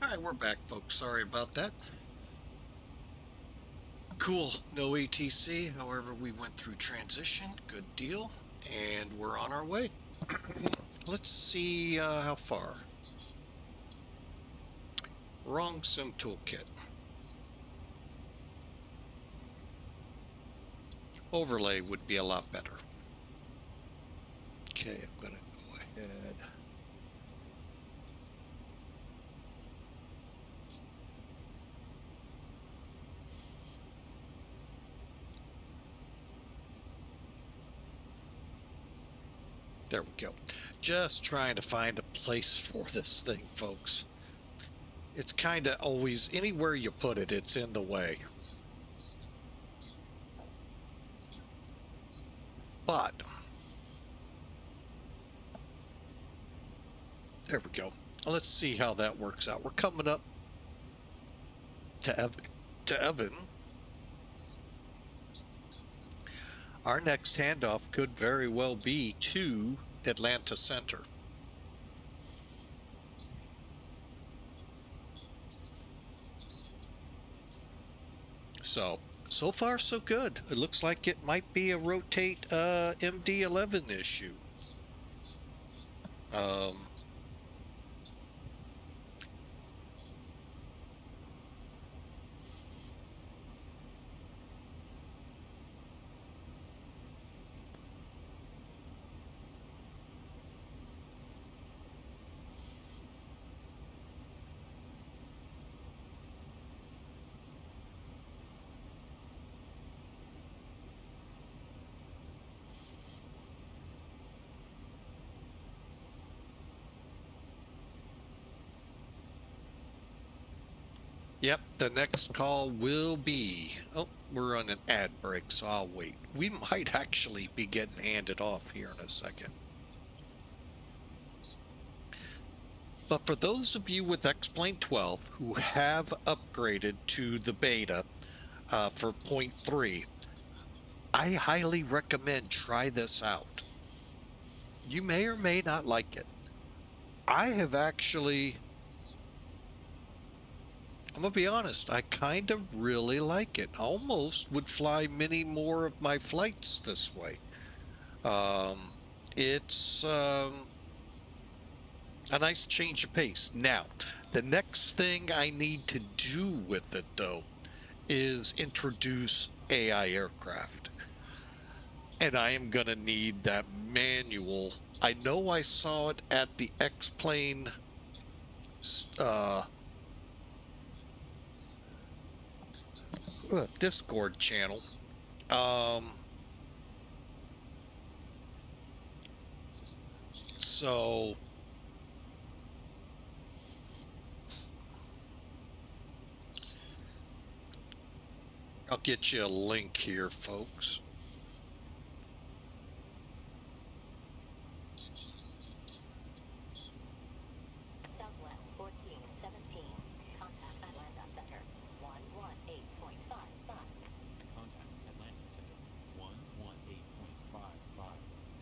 Alright, we're back, folks. Sorry about that. Cool. No ATC. However, we went through transition. Good deal. And we're on our way. Let's see how far. Wrong sim toolkit. Overlay would be a lot better. Okay, I'm going to go ahead. There we go. Just trying to find a place for this thing, folks. It's kind of always, anywhere you put it, it's in the way. But, there we go. Let's see how that works out. We're coming up to Evan. Our next handoff could very well be to Atlanta Center. So far so good. It looks like it might be a rotate MD-11 issue. Yep, the next call will be... Oh, we're on an ad break, so I'll wait. We might actually be getting handed off here in a second. But for those of you with XP12 who have upgraded to the beta for 0.3, I highly recommend try this out. You may or may not like it. I have actually... I'm gonna be honest, I kind of really like it. Almost would fly many more of my flights this way. It's a nice change of pace. Now, the next thing I need to do with it, though, is introduce AI aircraft. And I am gonna need that manual. I know I saw it at the X-Plane Discord channel. So I'll get you a link here, folks. Southwest 1417. Contact Atlanta Center 118.55. Contact Atlanta Center 118.55.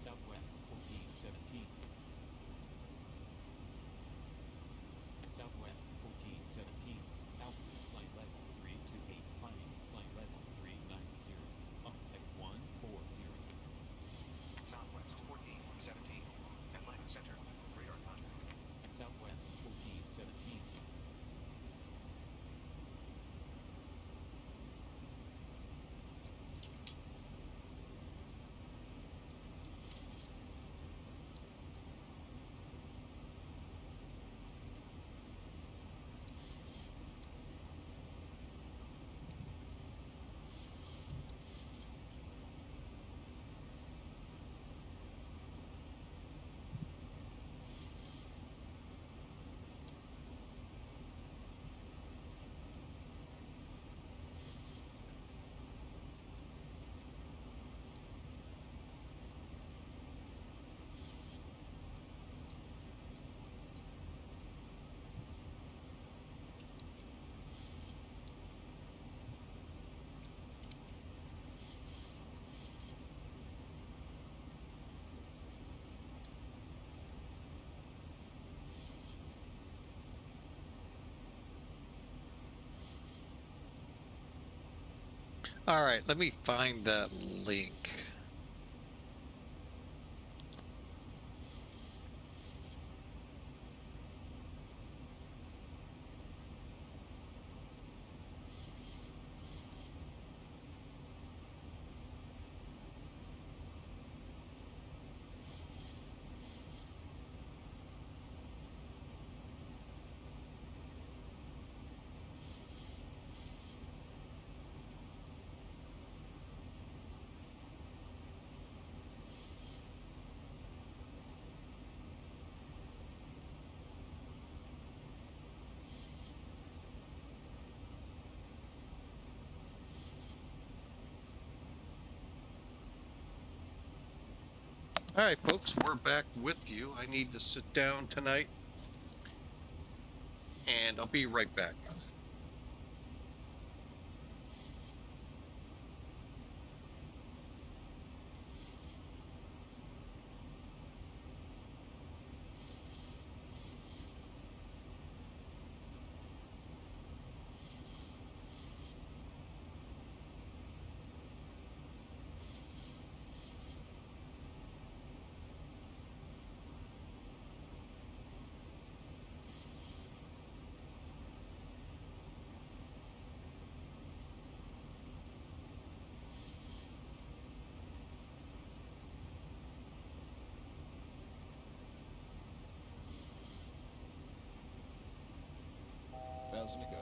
Southwest 1417. Southwest 1417. Altitude flight level 328. Climbing flight level 390. Up at 1. All right, let me find that link. All right, folks, we're back with you. I need to sit down tonight, and I'll be right back. Thousand to go.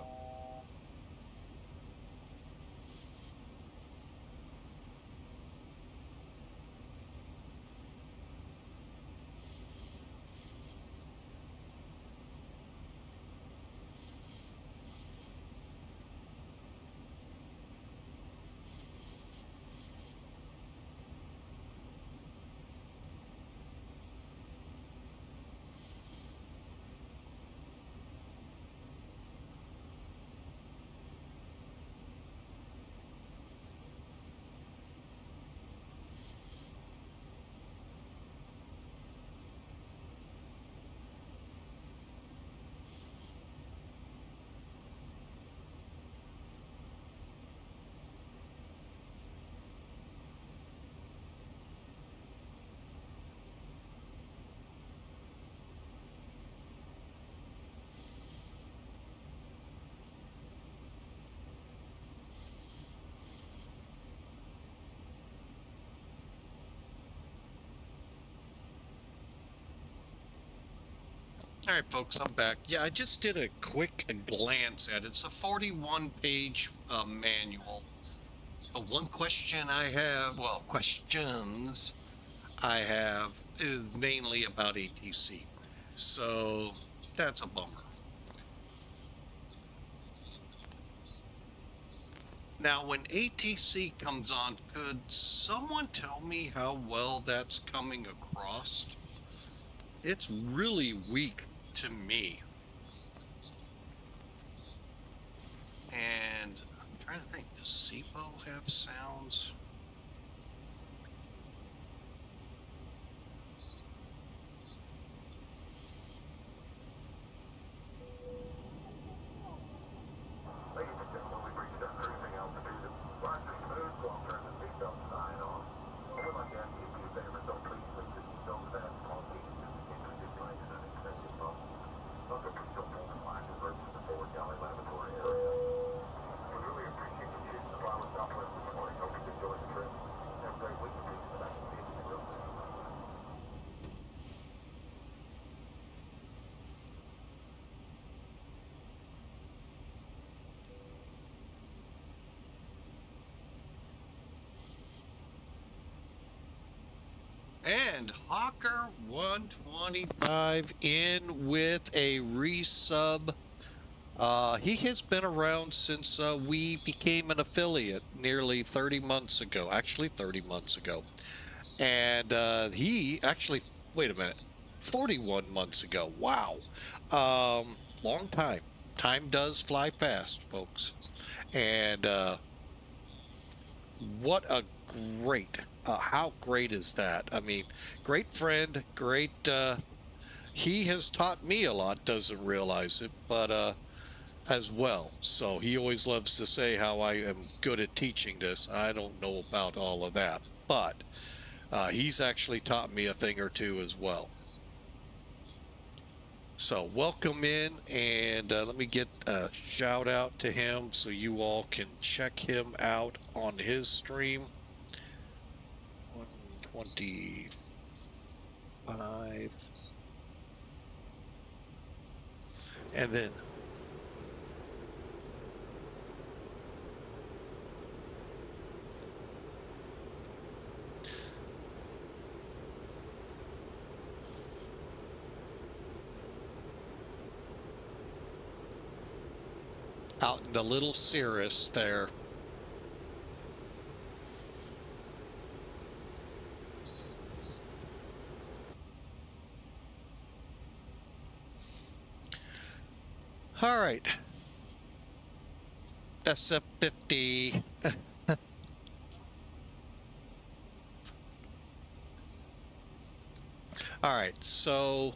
All right, folks, I'm back. Yeah, I just did a quick glance at it. It's a 41-page manual. The one question I have, well, questions I have is mainly about ATC. So that's a bummer. Now, when ATC comes on, could someone tell me how well that's coming across? It's really weak to me. And I'm trying to think, does ZIBO have sounds? Ladies and gentlemen, we've reached our cruising altitude. Flights are smooth, so I'll turn the seatbelt sign on. I would like to ask you if you favors don't please put your seatbelt fasten on these to enter this plane in an excessive bump. Also, please don't pull the line and approach the forward galley lavatory area. We really appreciate you choosing to fly with Southwest this morning. Hope you enjoy the trip. Have a great week. Please come back and see us real soon. And Hawker 125 in with a resub. He has been around since we became an affiliate nearly 30 months ago. Actually, 30 months ago. And he actually, wait a minute, 41 months ago. Wow. Long time. Time does fly fast, folks. And what a great, how great is that? I mean, great friend, great, he has taught me a lot, doesn't realize it, but as well. So he always loves to say how I am good at teaching this. I don't know about all of that, but he's actually taught me a thing or two as well. So welcome in, and let me get a shout out to him so you all can check him out on his stream. 125. And then out in the little Cirrus there. All right. SF-50. All right, so,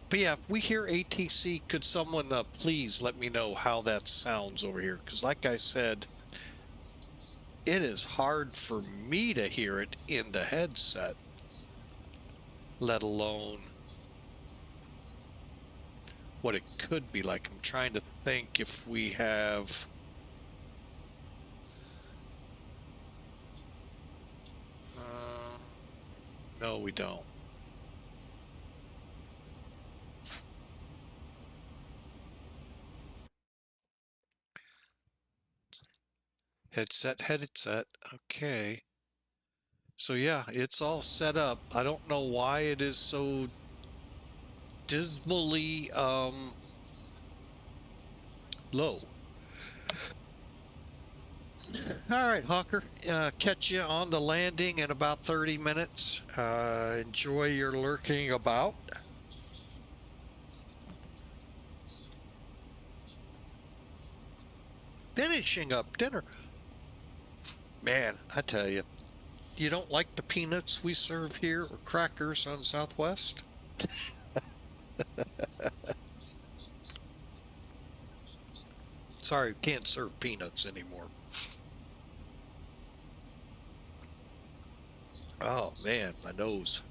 but yeah, if we hear ATC, could someone please let me know how that sounds over here? Because like I said, it is hard for me to hear it in the headset, let alone what it could be like. I'm trying to think if we have... no, we don't. Headset. Okay. So yeah, it's all set up. I don't know why it is so dismally low. All right, Hawker. Catch you on the landing in about 30 minutes. Enjoy your lurking about. Finishing up dinner. Man, I tell you, you don't like the peanuts we serve here or crackers on Southwest? Sorry, we can't serve peanuts anymore. Oh man, my nose.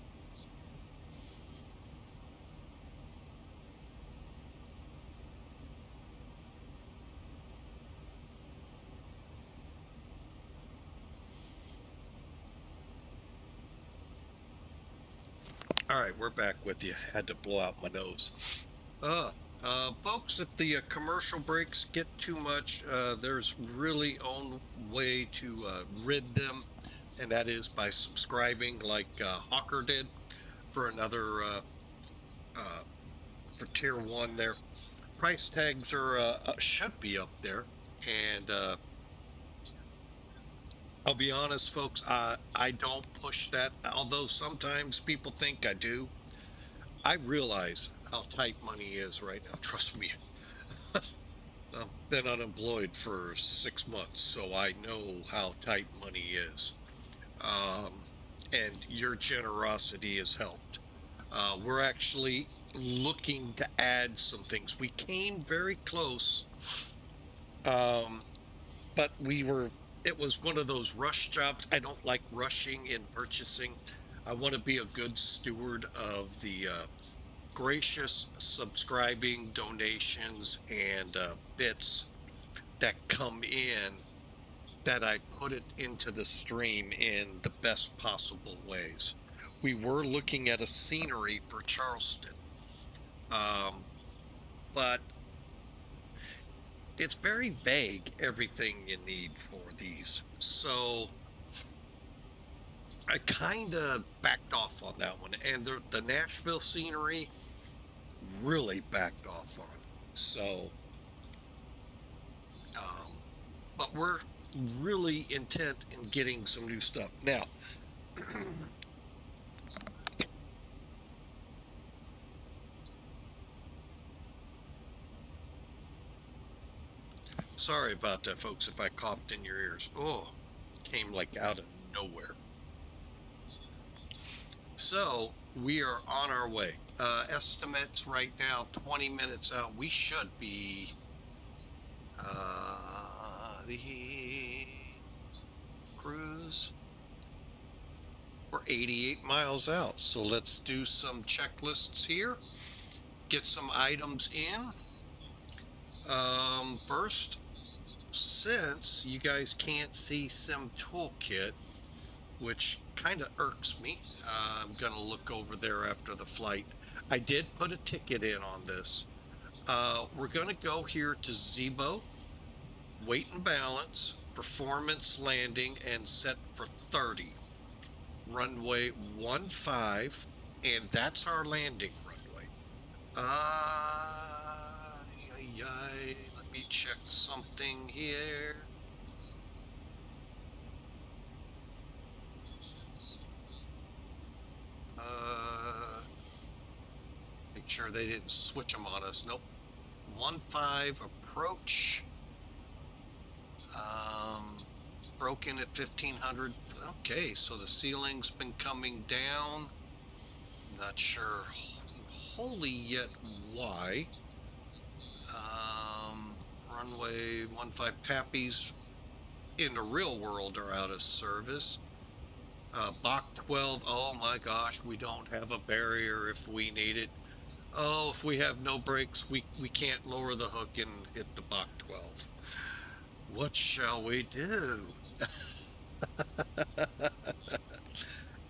All right, we're back with you. Had to blow out my nose. Folks, if the commercial breaks get too much, there's really own way to rid them, and that is by subscribing like Hawker did for another for tier 1 there. Price tags are should be up there, and I'll be honest, folks, I don't push that, although sometimes people think I do. I realize how tight money is right now. Trust me. I've been unemployed for 6 months, so I know how tight money is. And your generosity has helped. We're actually looking to add some things. We came very close, but it was one of those rush jobs. I don't like rushing in purchasing. I want to be a good steward of the gracious subscribing donations and bits that come in, that I put it into the stream in the best possible ways. We were looking at a scenery for Charleston, but it's very vague, everything you need for these. So I kind of backed off on that one. And the Nashville scenery really backed off on. So, but we're really intent in getting some new stuff. Now, sorry about that, folks, if I coughed in your ears. Oh, came like out of nowhere. So, we are on our way. Estimates right now, 20 minutes out. We should be the cruise. We're 88 miles out. So let's do some checklists here. Get some items in. First, since you guys can't see Sim Toolkit, which kind of irks me, I'm going to look over there after the flight. I did put a ticket in on this. We're going to go here to ZIBO, weight and balance, performance landing, and set for 30. Runway 15, and that's our landing runway. Let me check something here. Make sure they didn't switch them on us. Nope. 15 approach. Broken at 1500. Okay, so the ceiling's been coming down. Not sure wholly yet why. Runway 15 Pappies in the real world are out of service. Bach 12, oh my gosh, we don't have a barrier if we need it. Oh, if we have no brakes, we can't lower the hook and hit the Bach 12. What shall we do?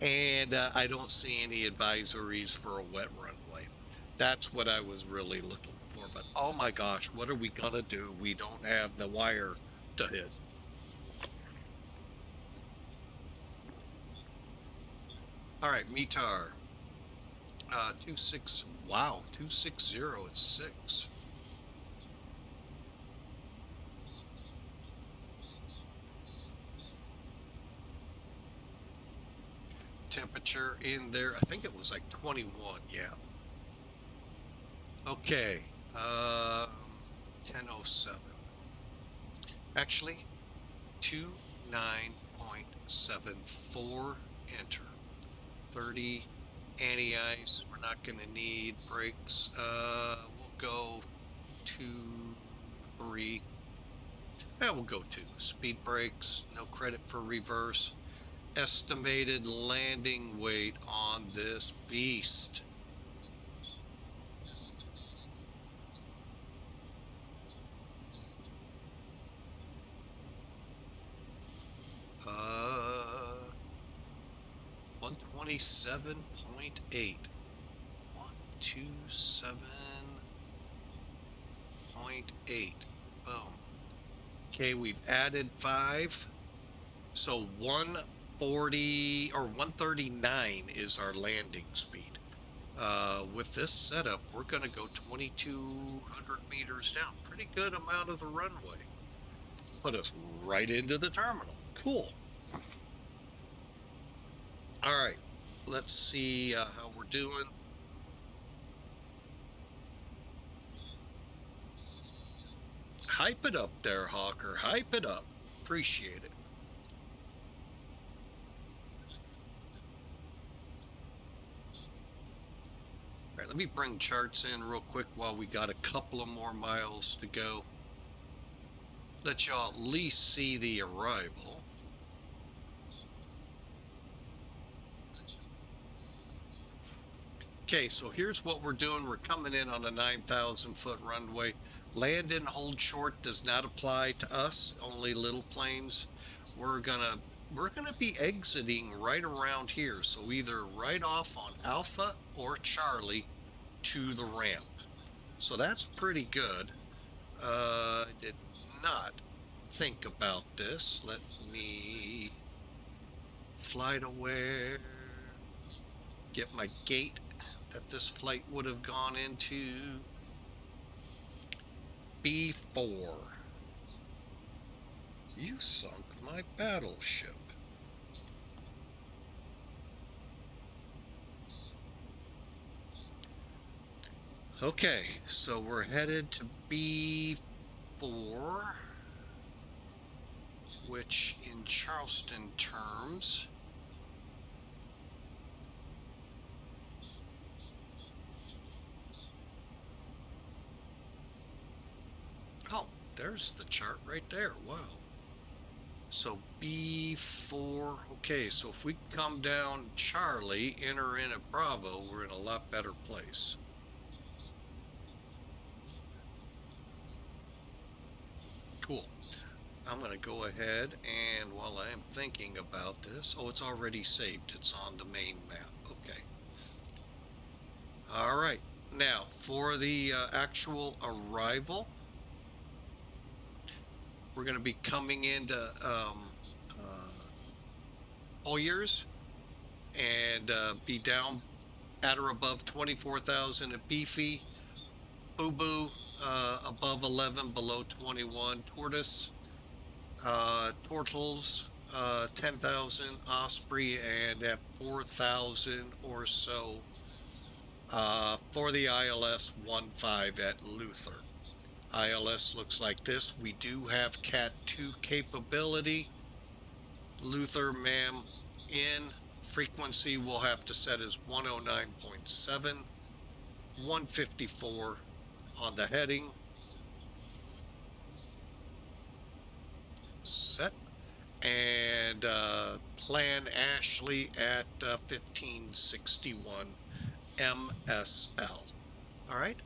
And I don't see any advisories for a wet runway. That's what I was really looking for. But oh my gosh, what are we gonna do? We don't have the wire to hit. All right, METAR. 26. Wow, 260 at 6. Temperature in there, I think it was like 21. Yeah. Okay. 10:07. Actually, 29.74. Enter. 30 anti-ice. We're not going to need brakes. We'll go 2, 3. We'll go 2. Speed brakes. No credit for reverse. Estimated landing weight on this beast. Uh, 127.8. 127.8. Boom. Okay, we've added 5. So 140 or 139 is our landing speed. With this setup, we're going to go 2,200 meters down. Pretty good amount of the runway. Put us right into the terminal. Cool. All right. Let's see how we're doing. Hype it up there, Hawker. Hype it up. Appreciate it. All right, let me bring charts in real quick while we got a couple of more miles to go. Let y'all at least see the arrival. Okay, so here's what we're doing. We're coming in on a 9,000 foot runway. Land and hold short does not apply to us, only little planes. We're gonna be exiting right around here, so either right off on Alpha or Charlie to the ramp. So that's pretty good. Did not think about this. Let me flight aware, get my gate that this flight would have gone into. B4. You sunk my battleship. Okay, so we're headed to B4, which in Charleston terms there's the chart right there. Wow. So B4, okay, so if we come down Charlie, enter in at Bravo, we're in a lot better place. Cool. I'm going to go ahead and while I am thinking about this, oh, it's already saved. It's on the main map. Okay. All right. Now, for the actual arrival, we're going to be coming into Hoyers and be down at or above 24,000 at Beefy, Boo Boo above 11, below 21, Tortoise, Tortles 10,000, Osprey, and at 4,000 or so for the ILS 15 at Luther. ILS looks like this. We do have Cat 2 capability. Luther, ma'am, in frequency we'll have to set as 109.7, 154 on the heading. Set. And plan Ashley at 1561 MSL. All right.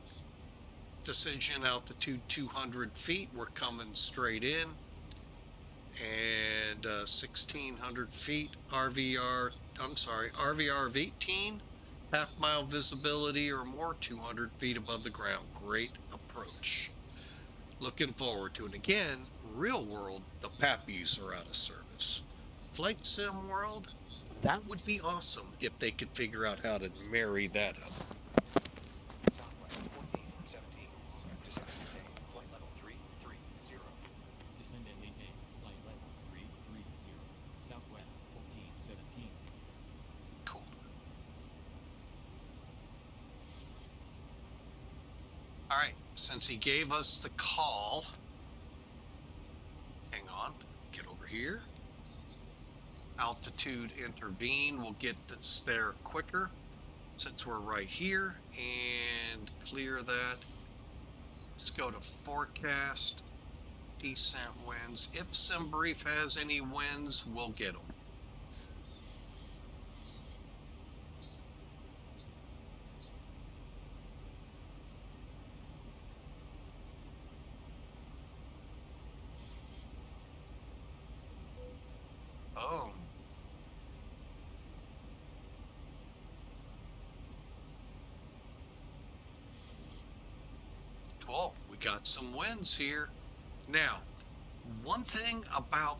Decision altitude 200 feet. We're coming straight in. And 1600 feet. RVR of 18. Half mile visibility or more. 200 feet above the ground. Great approach. Looking forward to it. Again, real world, the Pappies are out of service. Flight sim world, that would be awesome if they could figure out how to marry that up. Descend and maintain flight level 330. Southwest 1417. Cool. All right, since he gave us the call, hang on, get over here. Altitude intervene, we'll get this there quicker since we're right here and clear that. Let's go to forecast, descent winds. If SimBrief has any winds, we'll get them. Oh. Cool. We got some winds here. Now, one thing about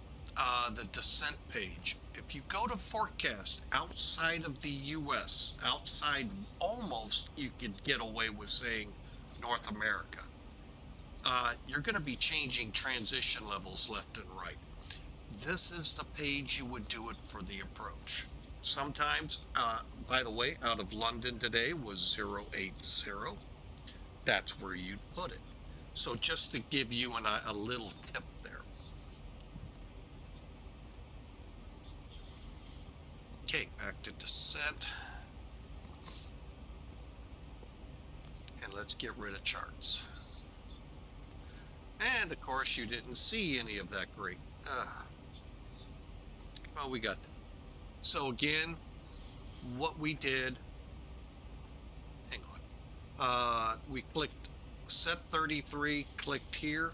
the descent page, if you go to forecast outside of the US, outside almost you could get away with saying North America, you're going to be changing transition levels left and right. This is the page you would do it for the approach. Sometimes, by the way, out of London today was 080. That's where you'd put it. So just to give you a little tip there. Okay, back to descent. And let's get rid of charts. And of course you didn't see any of that great. Well, we got that. So again, what we did, hang on, we clicked set 33, clicked here.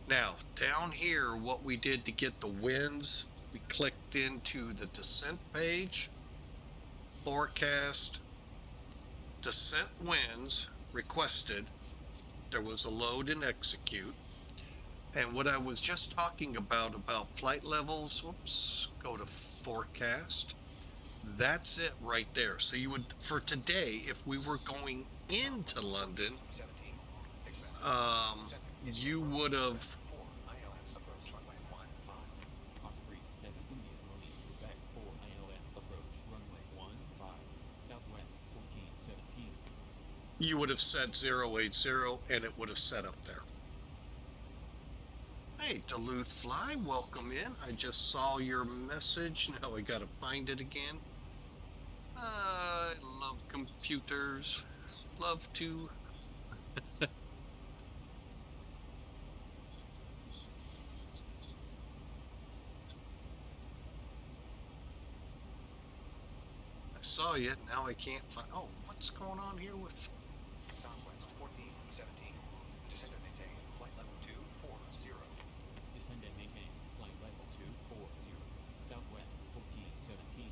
Now down here, what we did to get the winds, we clicked into the descent page, forecast, descent winds requested. There was a load and execute. And what I was just talking about flight levels, oops, go to forecast. That's it right there. So you would, for today, if we were going into London, you would have, Osprey 7 India Marine, Quebec 4 ILS approach, runway 15, Southwest 1417. you would have said 080 and it would have set up there. Hey, Duluth Fly, welcome in. I just saw your message. Now I gotta find it again. I love computers. Love to. saw you. Now I can't find. Oh, what's going on here with? Southwest 1417. Descend and maintain flight level 240. Descend and maintain flight level 240. Southwest 1417.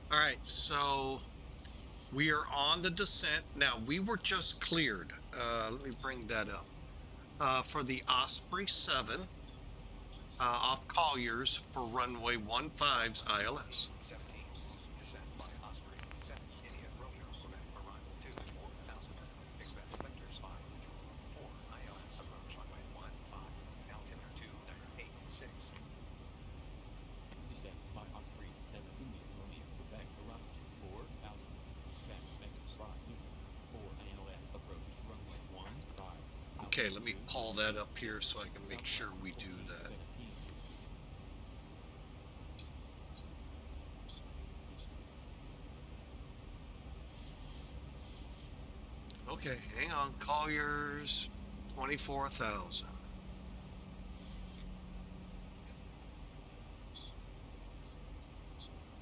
All right, so we are on the descent now. We were just cleared. Let me bring that up. For the Osprey 7 off Colliers for runway 15's ILS. 17. Descend by Osprey 7 India Romeo Quebec arrival 24000. Expect vectors 5 4 ILS approach runway 15 altimeter 296. Descend by Osprey 7 India Romeo Quebec arrival 4000. Expect vectors 5 4 ILS approach runway 15. Okay, let me pull that up here so I can make sure we do that. 17. Okay, hang on. Colliers 24,000.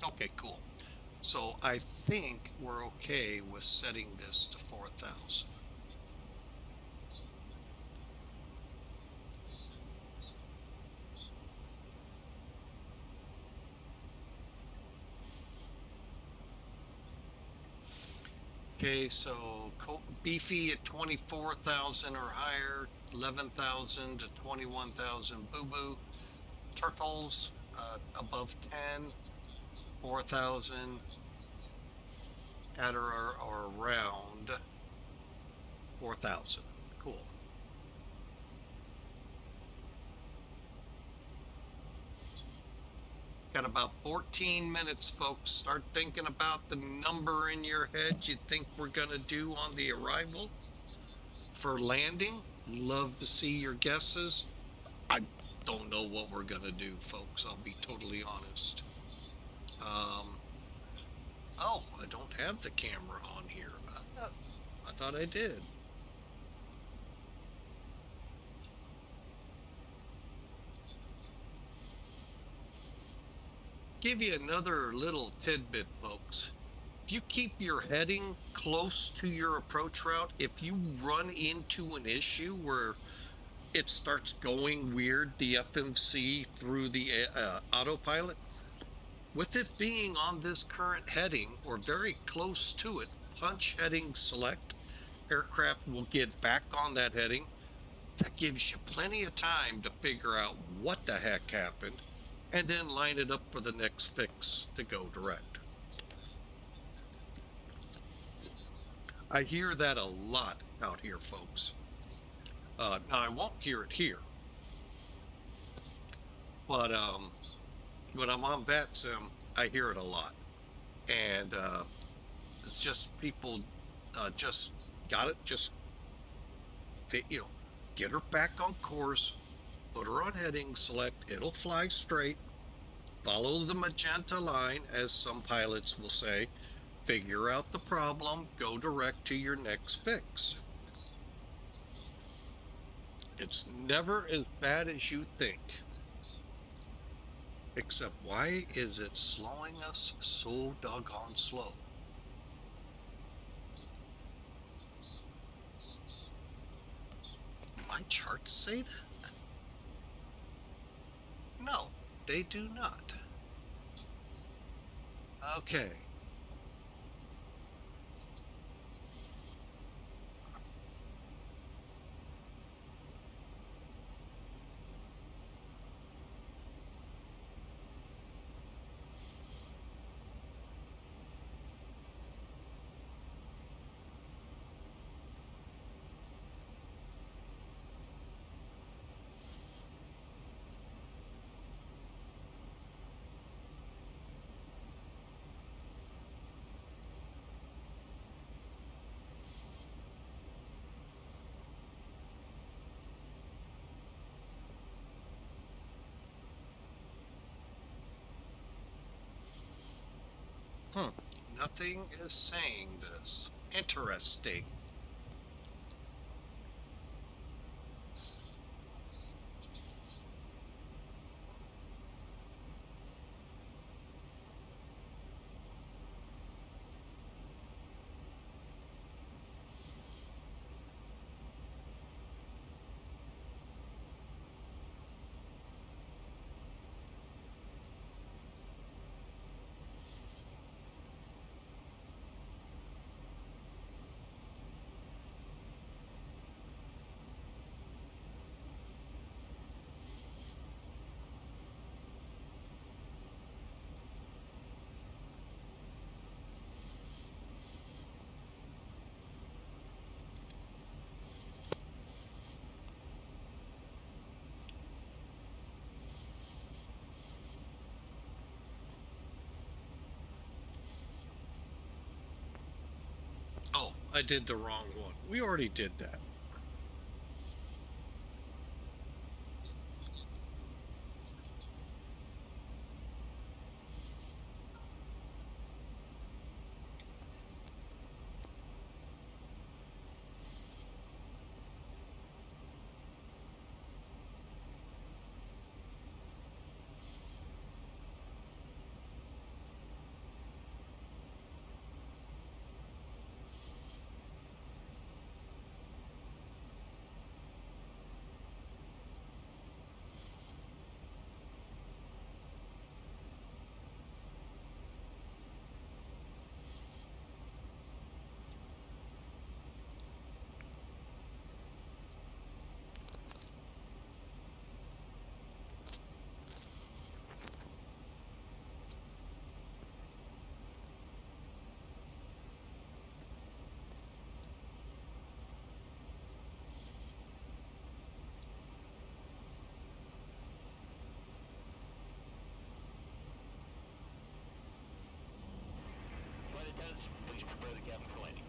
Okay, cool. So I think we're okay with setting this to 4,000. Okay, so beefy at 24,000 or higher, 11,000 to 21,000 boo-boo. Turtles above 10, 4,000 at or around 4,000. Cool. Got about 14 minutes, folks. Start thinking about the number in your head you think we're going to do on the arrival for landing. Love to see your guesses. I don't know what we're going to do, folks. I'll be totally honest. Oh, I don't have the camera on here. I thought I did. Give you another little tidbit, folks. If you keep your heading close to your approach route, if you run into an issue where it starts going weird, the FMC through the autopilot, with it being on this current heading or very close to it, punch heading select, aircraft will get back on that heading. That gives you plenty of time to figure out what the heck happened and then line it up for the next fix to go direct. I hear that a lot out here, folks. Now, I won't hear it here. But when I'm on VATSIM, I hear it a lot. And it's just people just got it, just, you know, get her back on course, put her on heading select, it'll fly straight, follow the magenta line, as some pilots will say, figure out the problem, go direct to your next fix. It's never as bad as you think. Except, why is it slowing us so doggone slow? My chart say that? No, they do not. Okay. Nothing is saying this. Interesting. Oh, I did the wrong one. We already did that. Flight attendants, please prepare the cabin for landing.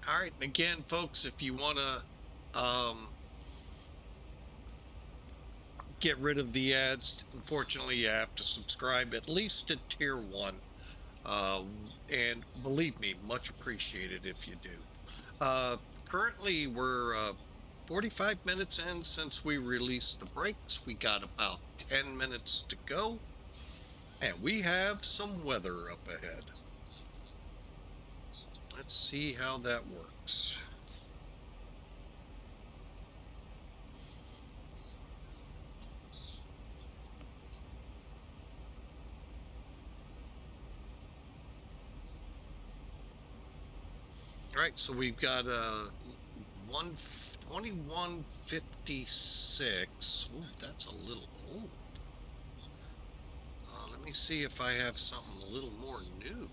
All right, and again, folks, if you want to get rid of the ads, unfortunately, you have to subscribe at least to Tier 1. And believe me, much appreciated if you do. Currently, we're 45 minutes in since we released the brakes. We got about 10 minutes to go, and we have some weather up ahead. Let's see how that works. All right, so we've got 2156. Ooh, that's a little old. Let me see if I have something a little more new.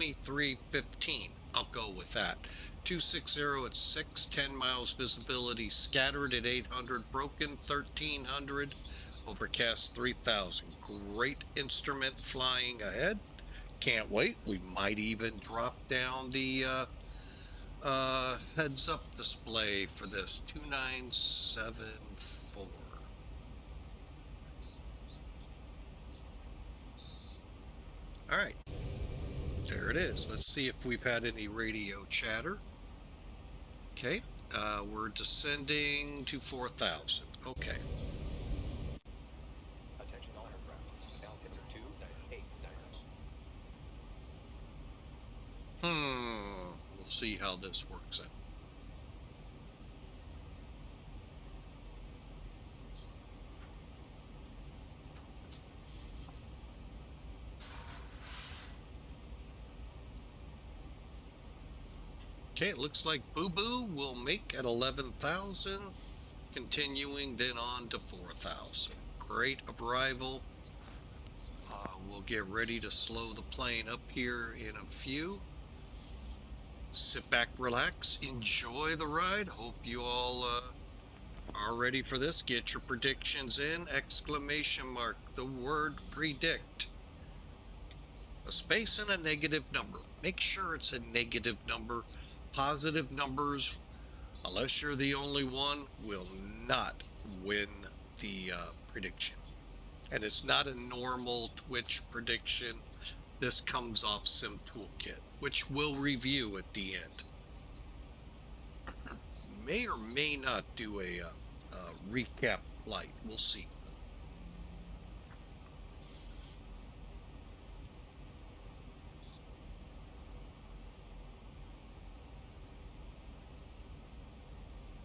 2315. I'll go with that. 260 at 6, 10 miles visibility, scattered at 800, broken 1300, overcast 3000. Great instrument flying ahead. Can't wait. We might even drop down the heads up display for this 2974. All right, there it is. Let's see if we've had any radio chatter. Okay, we're descending to 4,000. Okay. Attention all aircraft. Altimeter 2.89. We'll see how this works out. Okay, it looks like Boo Boo will make at 11,000, continuing then on to 4,000. Great arrival. We'll get ready to slow the plane up here in a few. Sit back, relax, enjoy the ride. Hope you all are ready for this. Get your predictions in. Exclamation mark, the word predict. A space and a negative number. Make sure it's a negative number. Positive numbers, unless you're the only one, will not win the prediction. And it's not a normal Twitch prediction. This comes off Sim Toolkit, which we'll review at the end. May or may not do a recap flight. We'll see.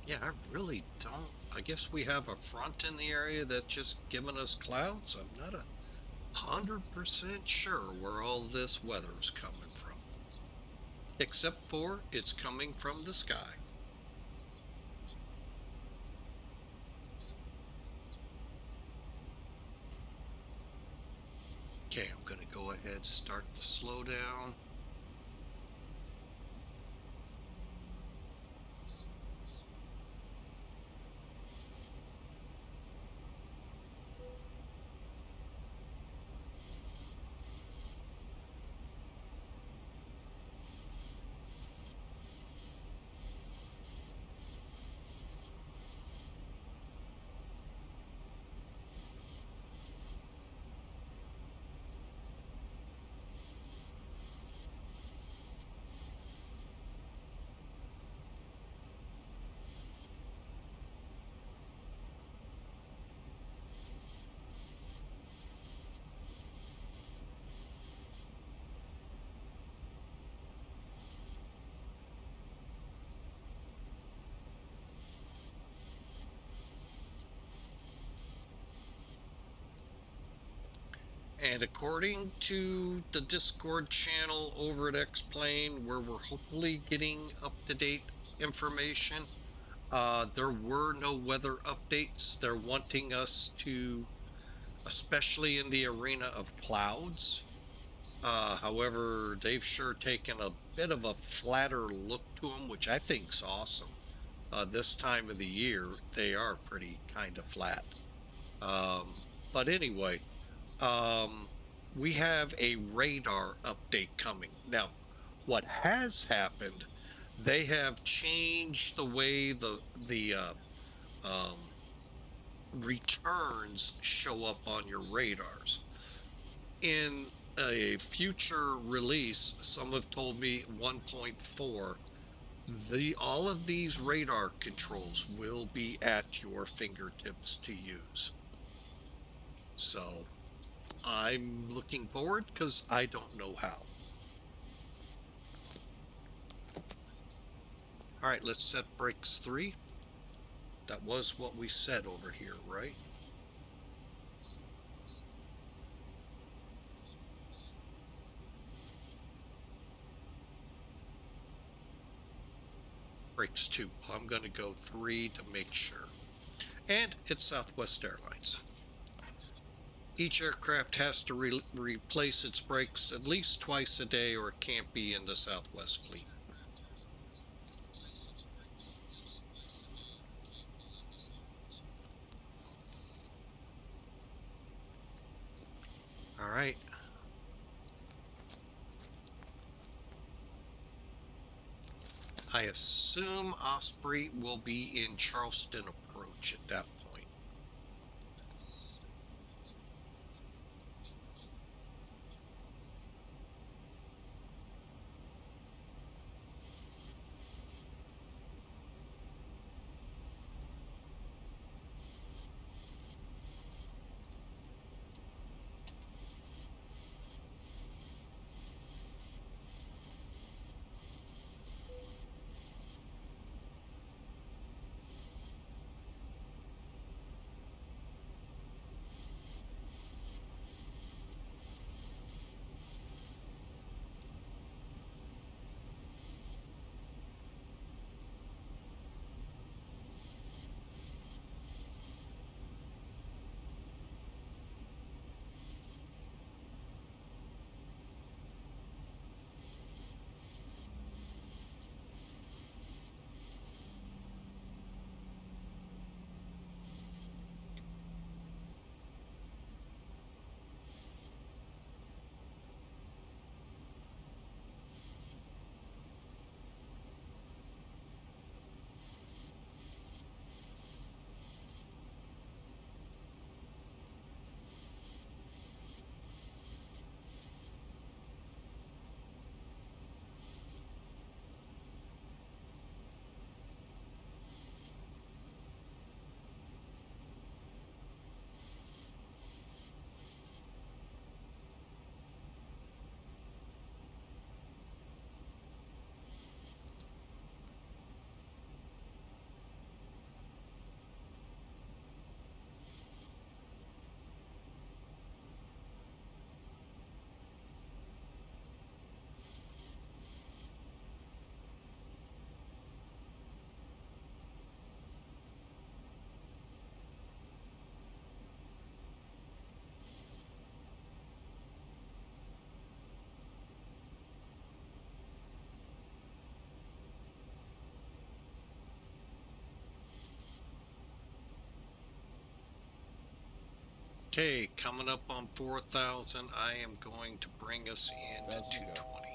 Yeah, I really don't. I guess we have a front in the area that's just giving us clouds. I'm not 100% sure where all this weather is coming from. Except for it's coming from the sky. Okay, I'm going to go ahead and start the slowdown. And according to the Discord channel over at X-Plane, where we're hopefully getting up-to-date information, there were no weather updates. They're wanting us to, especially in the arena of clouds. However, they've sure taken a bit of a flatter look to them, which I think's awesome. This time of the year, they are pretty kind of flat. But anyway, we have a radar update coming. Now, what has happened, they have changed the way the returns show up on your radars. In a future release, some have told me 1.4, all of these radar controls will be at your fingertips to use. So I'm looking forward because I don't know how. All right, let's set brakes 3. That was what we said over here, right? Brakes 2. I'm going to go 3 to make sure. And it's Southwest Airlines. Each aircraft has to replace its brakes at least twice a day or it can't be in the Southwest fleet. All right. I assume Osprey will be in Charleston approach at that point. Okay, coming up on 4,000, I am going to bring us into 220.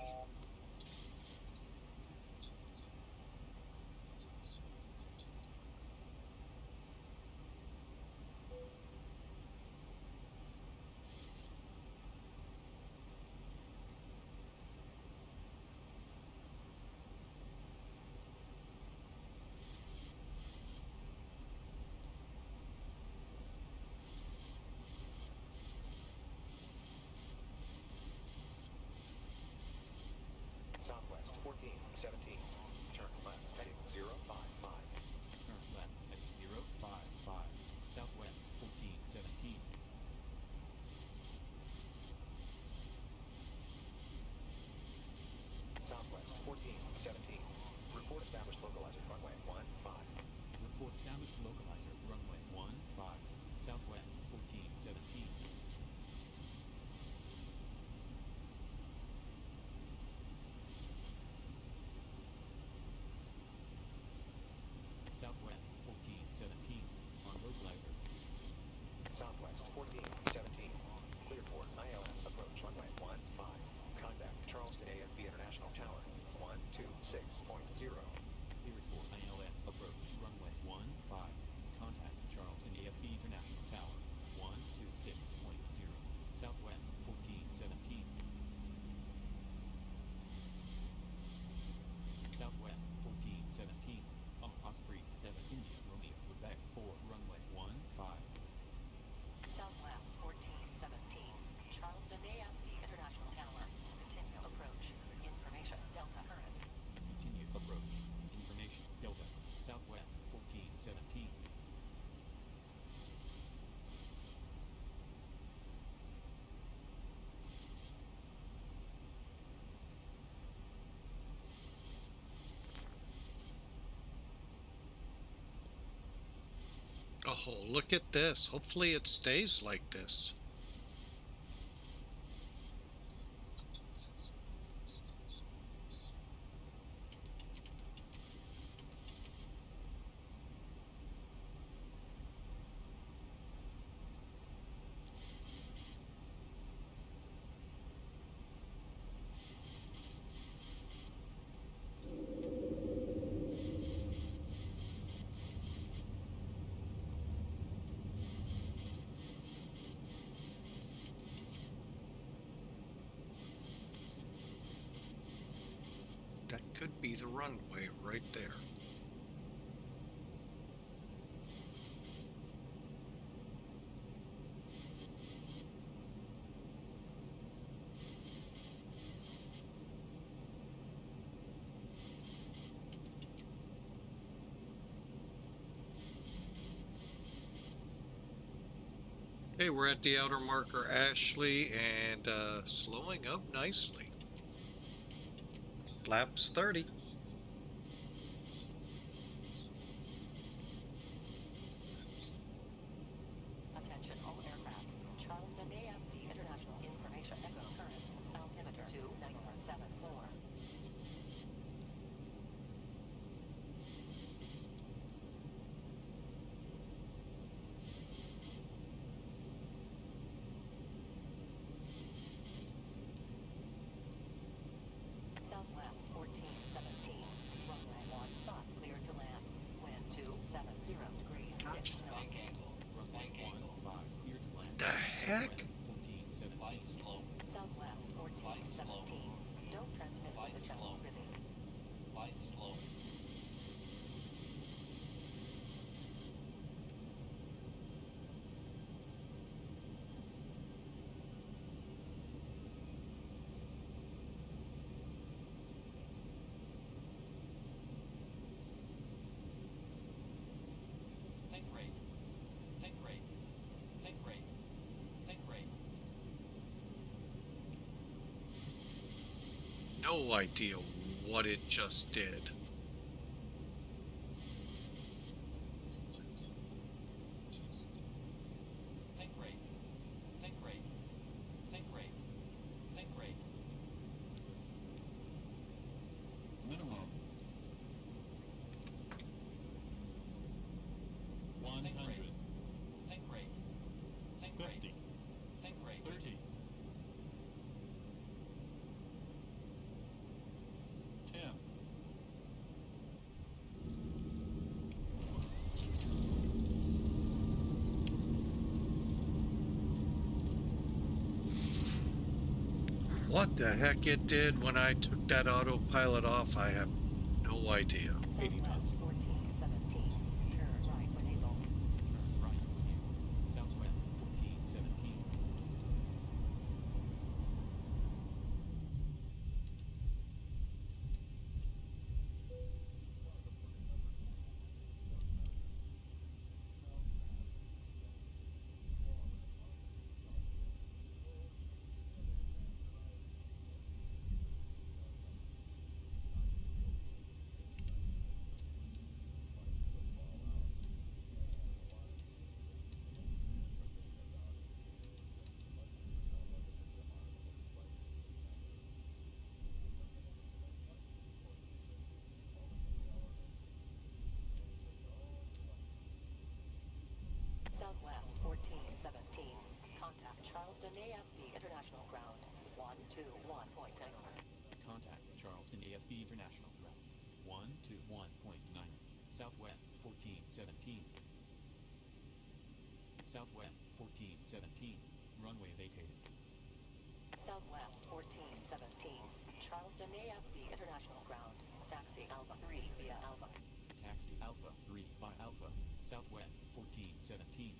Southwest 1417. Turn left heading 055. Turn left at 055. Southwest 1417. Southwest 1417. Report established localizer runway 15. Report established localizer runway 15. Southwest 1417. Southwest 1417 on localizer. Southwest 1417. Cleared for ILS approach runway 15. Contact Charleston AFB International Tower 126.0. Cleared for ILS approach runway 15. Contact Charleston AFB International Tower 126.0. Southwest 1417. Southwest 1417 on Osprey 7 India Romeo Quebec 4 runway 15. Southwest 1417, Charleston AFB International Tower. Continue approach. Information Delta current. Continue approach. Information Delta. Southwest 1417. Oh, look at this. Hopefully it stays like this. could be the runway right there. Okay, we're at the outer marker Ashley and slowing up nicely. Flaps 30. Attention all aircraft. Charleston AFP International Information Echo current. Altimeter 29474. Southwest 1417. Runway 15 cleared to land. Wind 270 degrees. 6 knots. Bank angle. Runway 15 cleared to land. The heck? Flight slow. Southwest 1417. Don't transmit when the channel is busy. Flight slow. Think rate. Think rate. Think rate. Think rate. No idea what it just did. Think rate. Think rate. Think rate. Think rate. Minimum. 100. Think rate. Think rate. 50. Think rate. 30. 10. What the heck it did when I took that autopilot off, I have no idea. 80 knots. Southwest 1417. Turn right when able. Turn right when able. Southwest 1417. Southwest 1417. Contact Charleston AFP International Ground 121.9. Contact Charleston AFB International. 121.9. Southwest 1417. Southwest 1417. Runway vacated. Southwest 1417. Charleston AFP International Ground. Taxi Alpha 3 via Alpha. Taxi Alpha 3 by Alpha. Southwest 1417.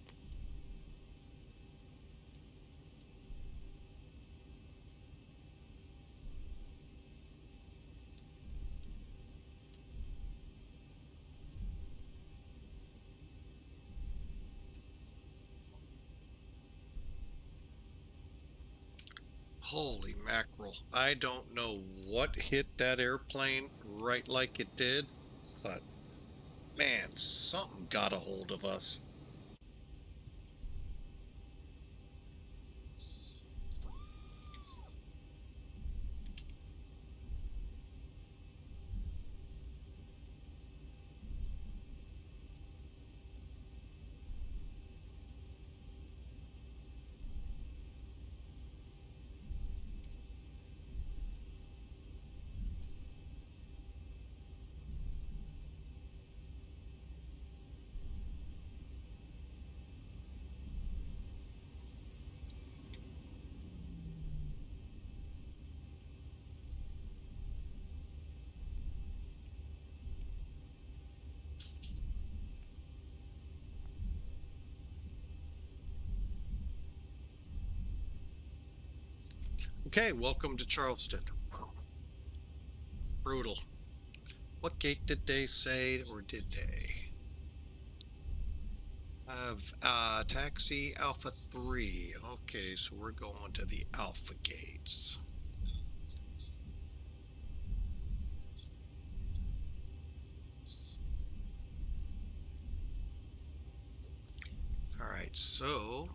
Holy mackerel. I don't know what hit that airplane right like it did, but man, something got a hold of us. Okay, welcome to Charleston. Brutal. What gate did they say, or did they? Have taxi Alpha 3. Okay, so we're going to the Alpha gates. All right, so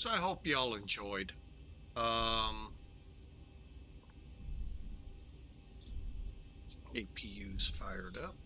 I hope y'all enjoyed. APU's fired up.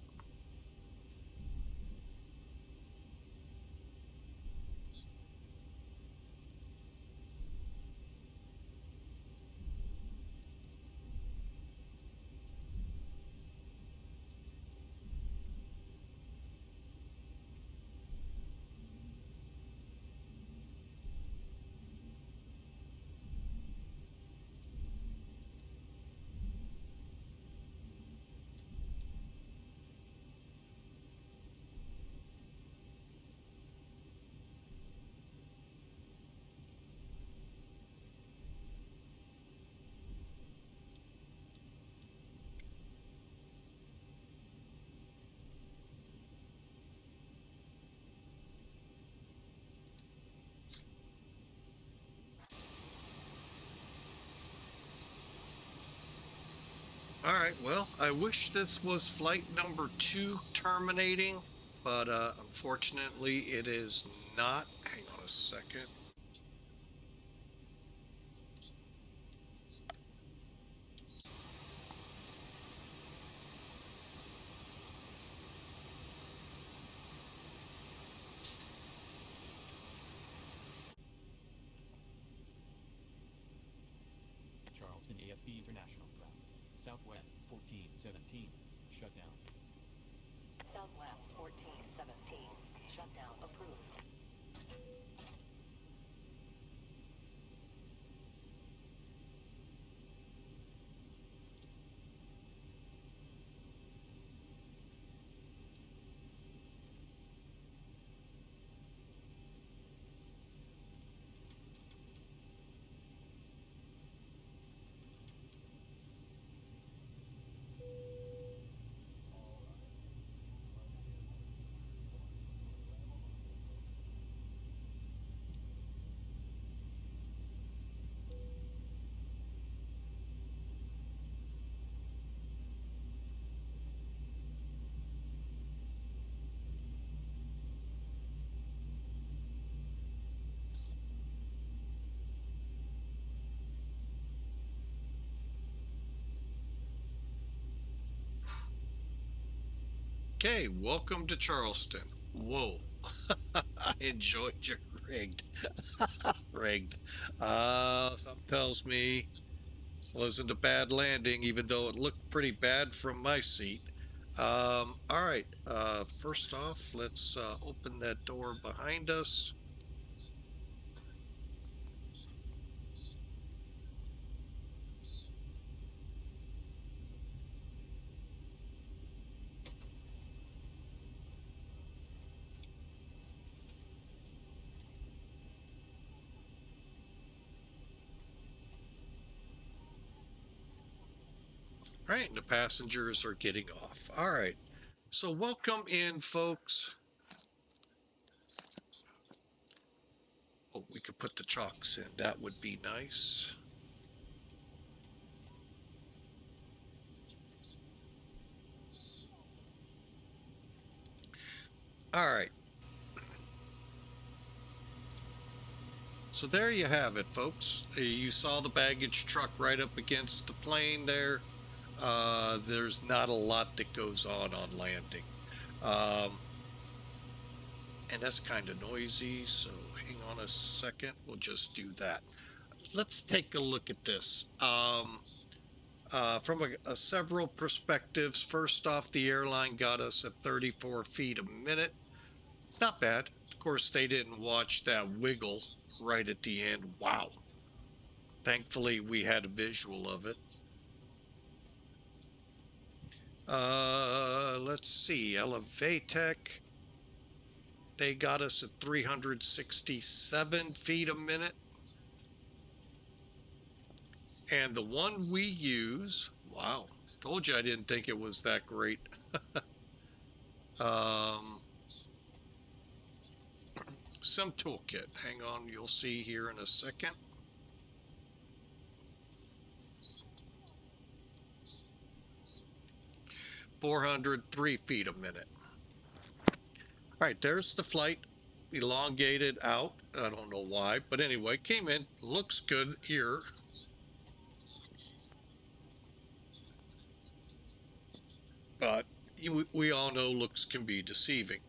All right, well, I wish this was flight number 2 terminating, but unfortunately it is not. Hang on a second. Charleston AFB International ground. Southwest 1417. Shutdown. Southwest 1417. Shutdown approved. Okay, welcome to Charleston. Whoa. I enjoyed your rigged. Rigged. Something tells me it wasn't a bad landing, even though it looked pretty bad from my seat. All right, first off, let's open that door behind us. All right, the passengers are getting off. All right, so welcome in, folks. Oh, we could put the chocks in. That would be nice. All right. So there you have it, folks. You saw the baggage truck right up against the plane there. There's not a lot that goes on landing. And that's kind of noisy, so hang on a second. We'll just do that. Let's take a look at this. From several perspectives. First off, the airline got us at 34 feet a minute. Not bad. Of course, they didn't watch that wiggle right at the end. Wow. Thankfully, we had a visual of it. Let's see. Elevatech. They got us at 367 feet a minute. And the one we use, wow, told you I didn't think it was that great. Some toolkit. Hang on, you'll see here in a second. "403 feet a minute." All right, there's the flight, elongated out. I don't know why, but anyway, came in. Looks good here. But we all know looks can be deceiving.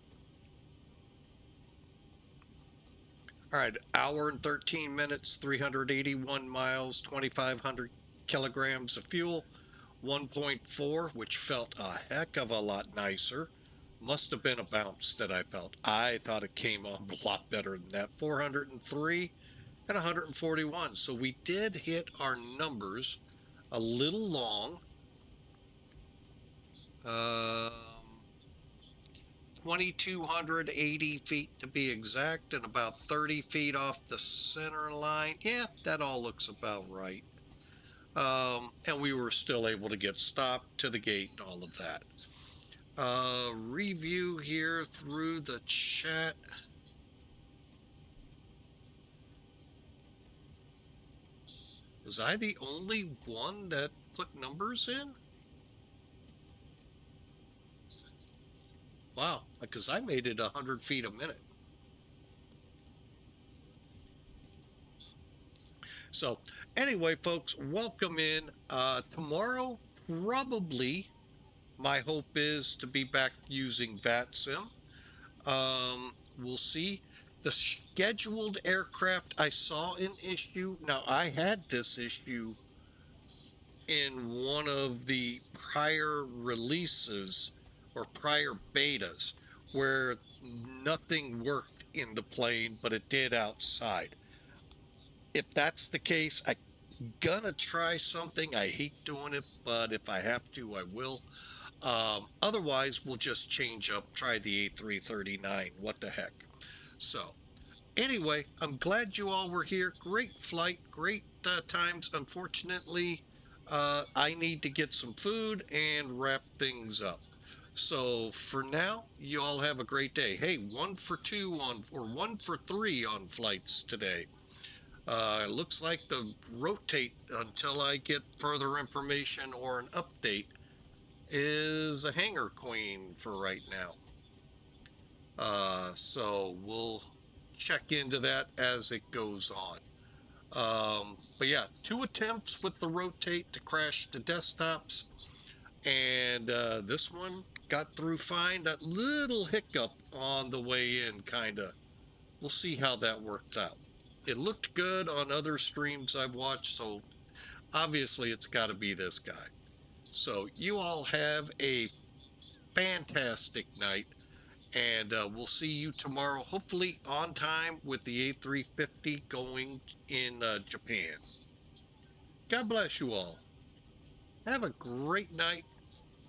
All right, hour and 13 minutes, 381 miles, 2,500 kilograms of fuel, 1.4, which felt a heck of a lot nicer. Must have been a bounce that I felt. I thought it came off a lot better than that. 403 and 141. So we did hit our numbers a little long. 2,280 feet to be exact, and about 30 feet off the center line. Yeah, that all looks about right. And we were still able to get stopped to the gate and all of that. Review here through the chat. Was I the only one that put numbers in? Wow, because I made it 100 feet a minute. So anyway, folks, welcome in. Tomorrow, probably, my hope is to be back using VATSIM. We'll see. The scheduled aircraft, I saw an issue. Now, I had this issue in one of the prior releases or prior betas where nothing worked in the plane, but it did outside. If that's the case, I'm gonna try something. I hate doing it, but if I have to, I will. Otherwise, we'll just change up, try the A339. What the heck? So anyway, I'm glad you all were here. Great flight, great times. Unfortunately, I need to get some food and wrap things up. So for now, you all have a great day. Hey, 1 for 2 on, or 1 for 3 on flights today. Looks like the rotate until I get further information or an update is a hangar queen for right now. So we'll check into that as it goes on. But yeah, 2 attempts with the rotate to crash the desktops, and this one got through fine. That little hiccup on the way in, kinda. We'll see how that works out. It looked good on other streams I've watched, so obviously it's got to be this guy. So you all have a fantastic night, and we'll see you tomorrow, hopefully on time with the A350 going in Japan. God bless you all. Have a great night.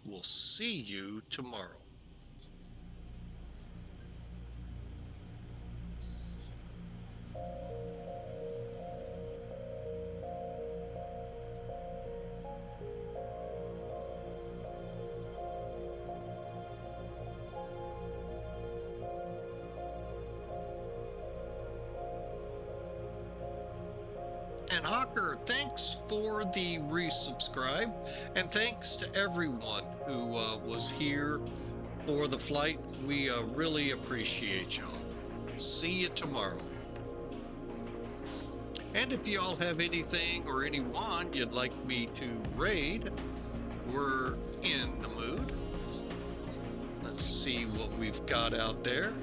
We'll see you tomorrow. Hawker, thanks for the resubscribe, and thanks to everyone who was here for the flight. We really appreciate y'all. See you tomorrow. And if y'all have anything or anyone you'd like me to raid, we're in the mood. Let's see what we've got out there.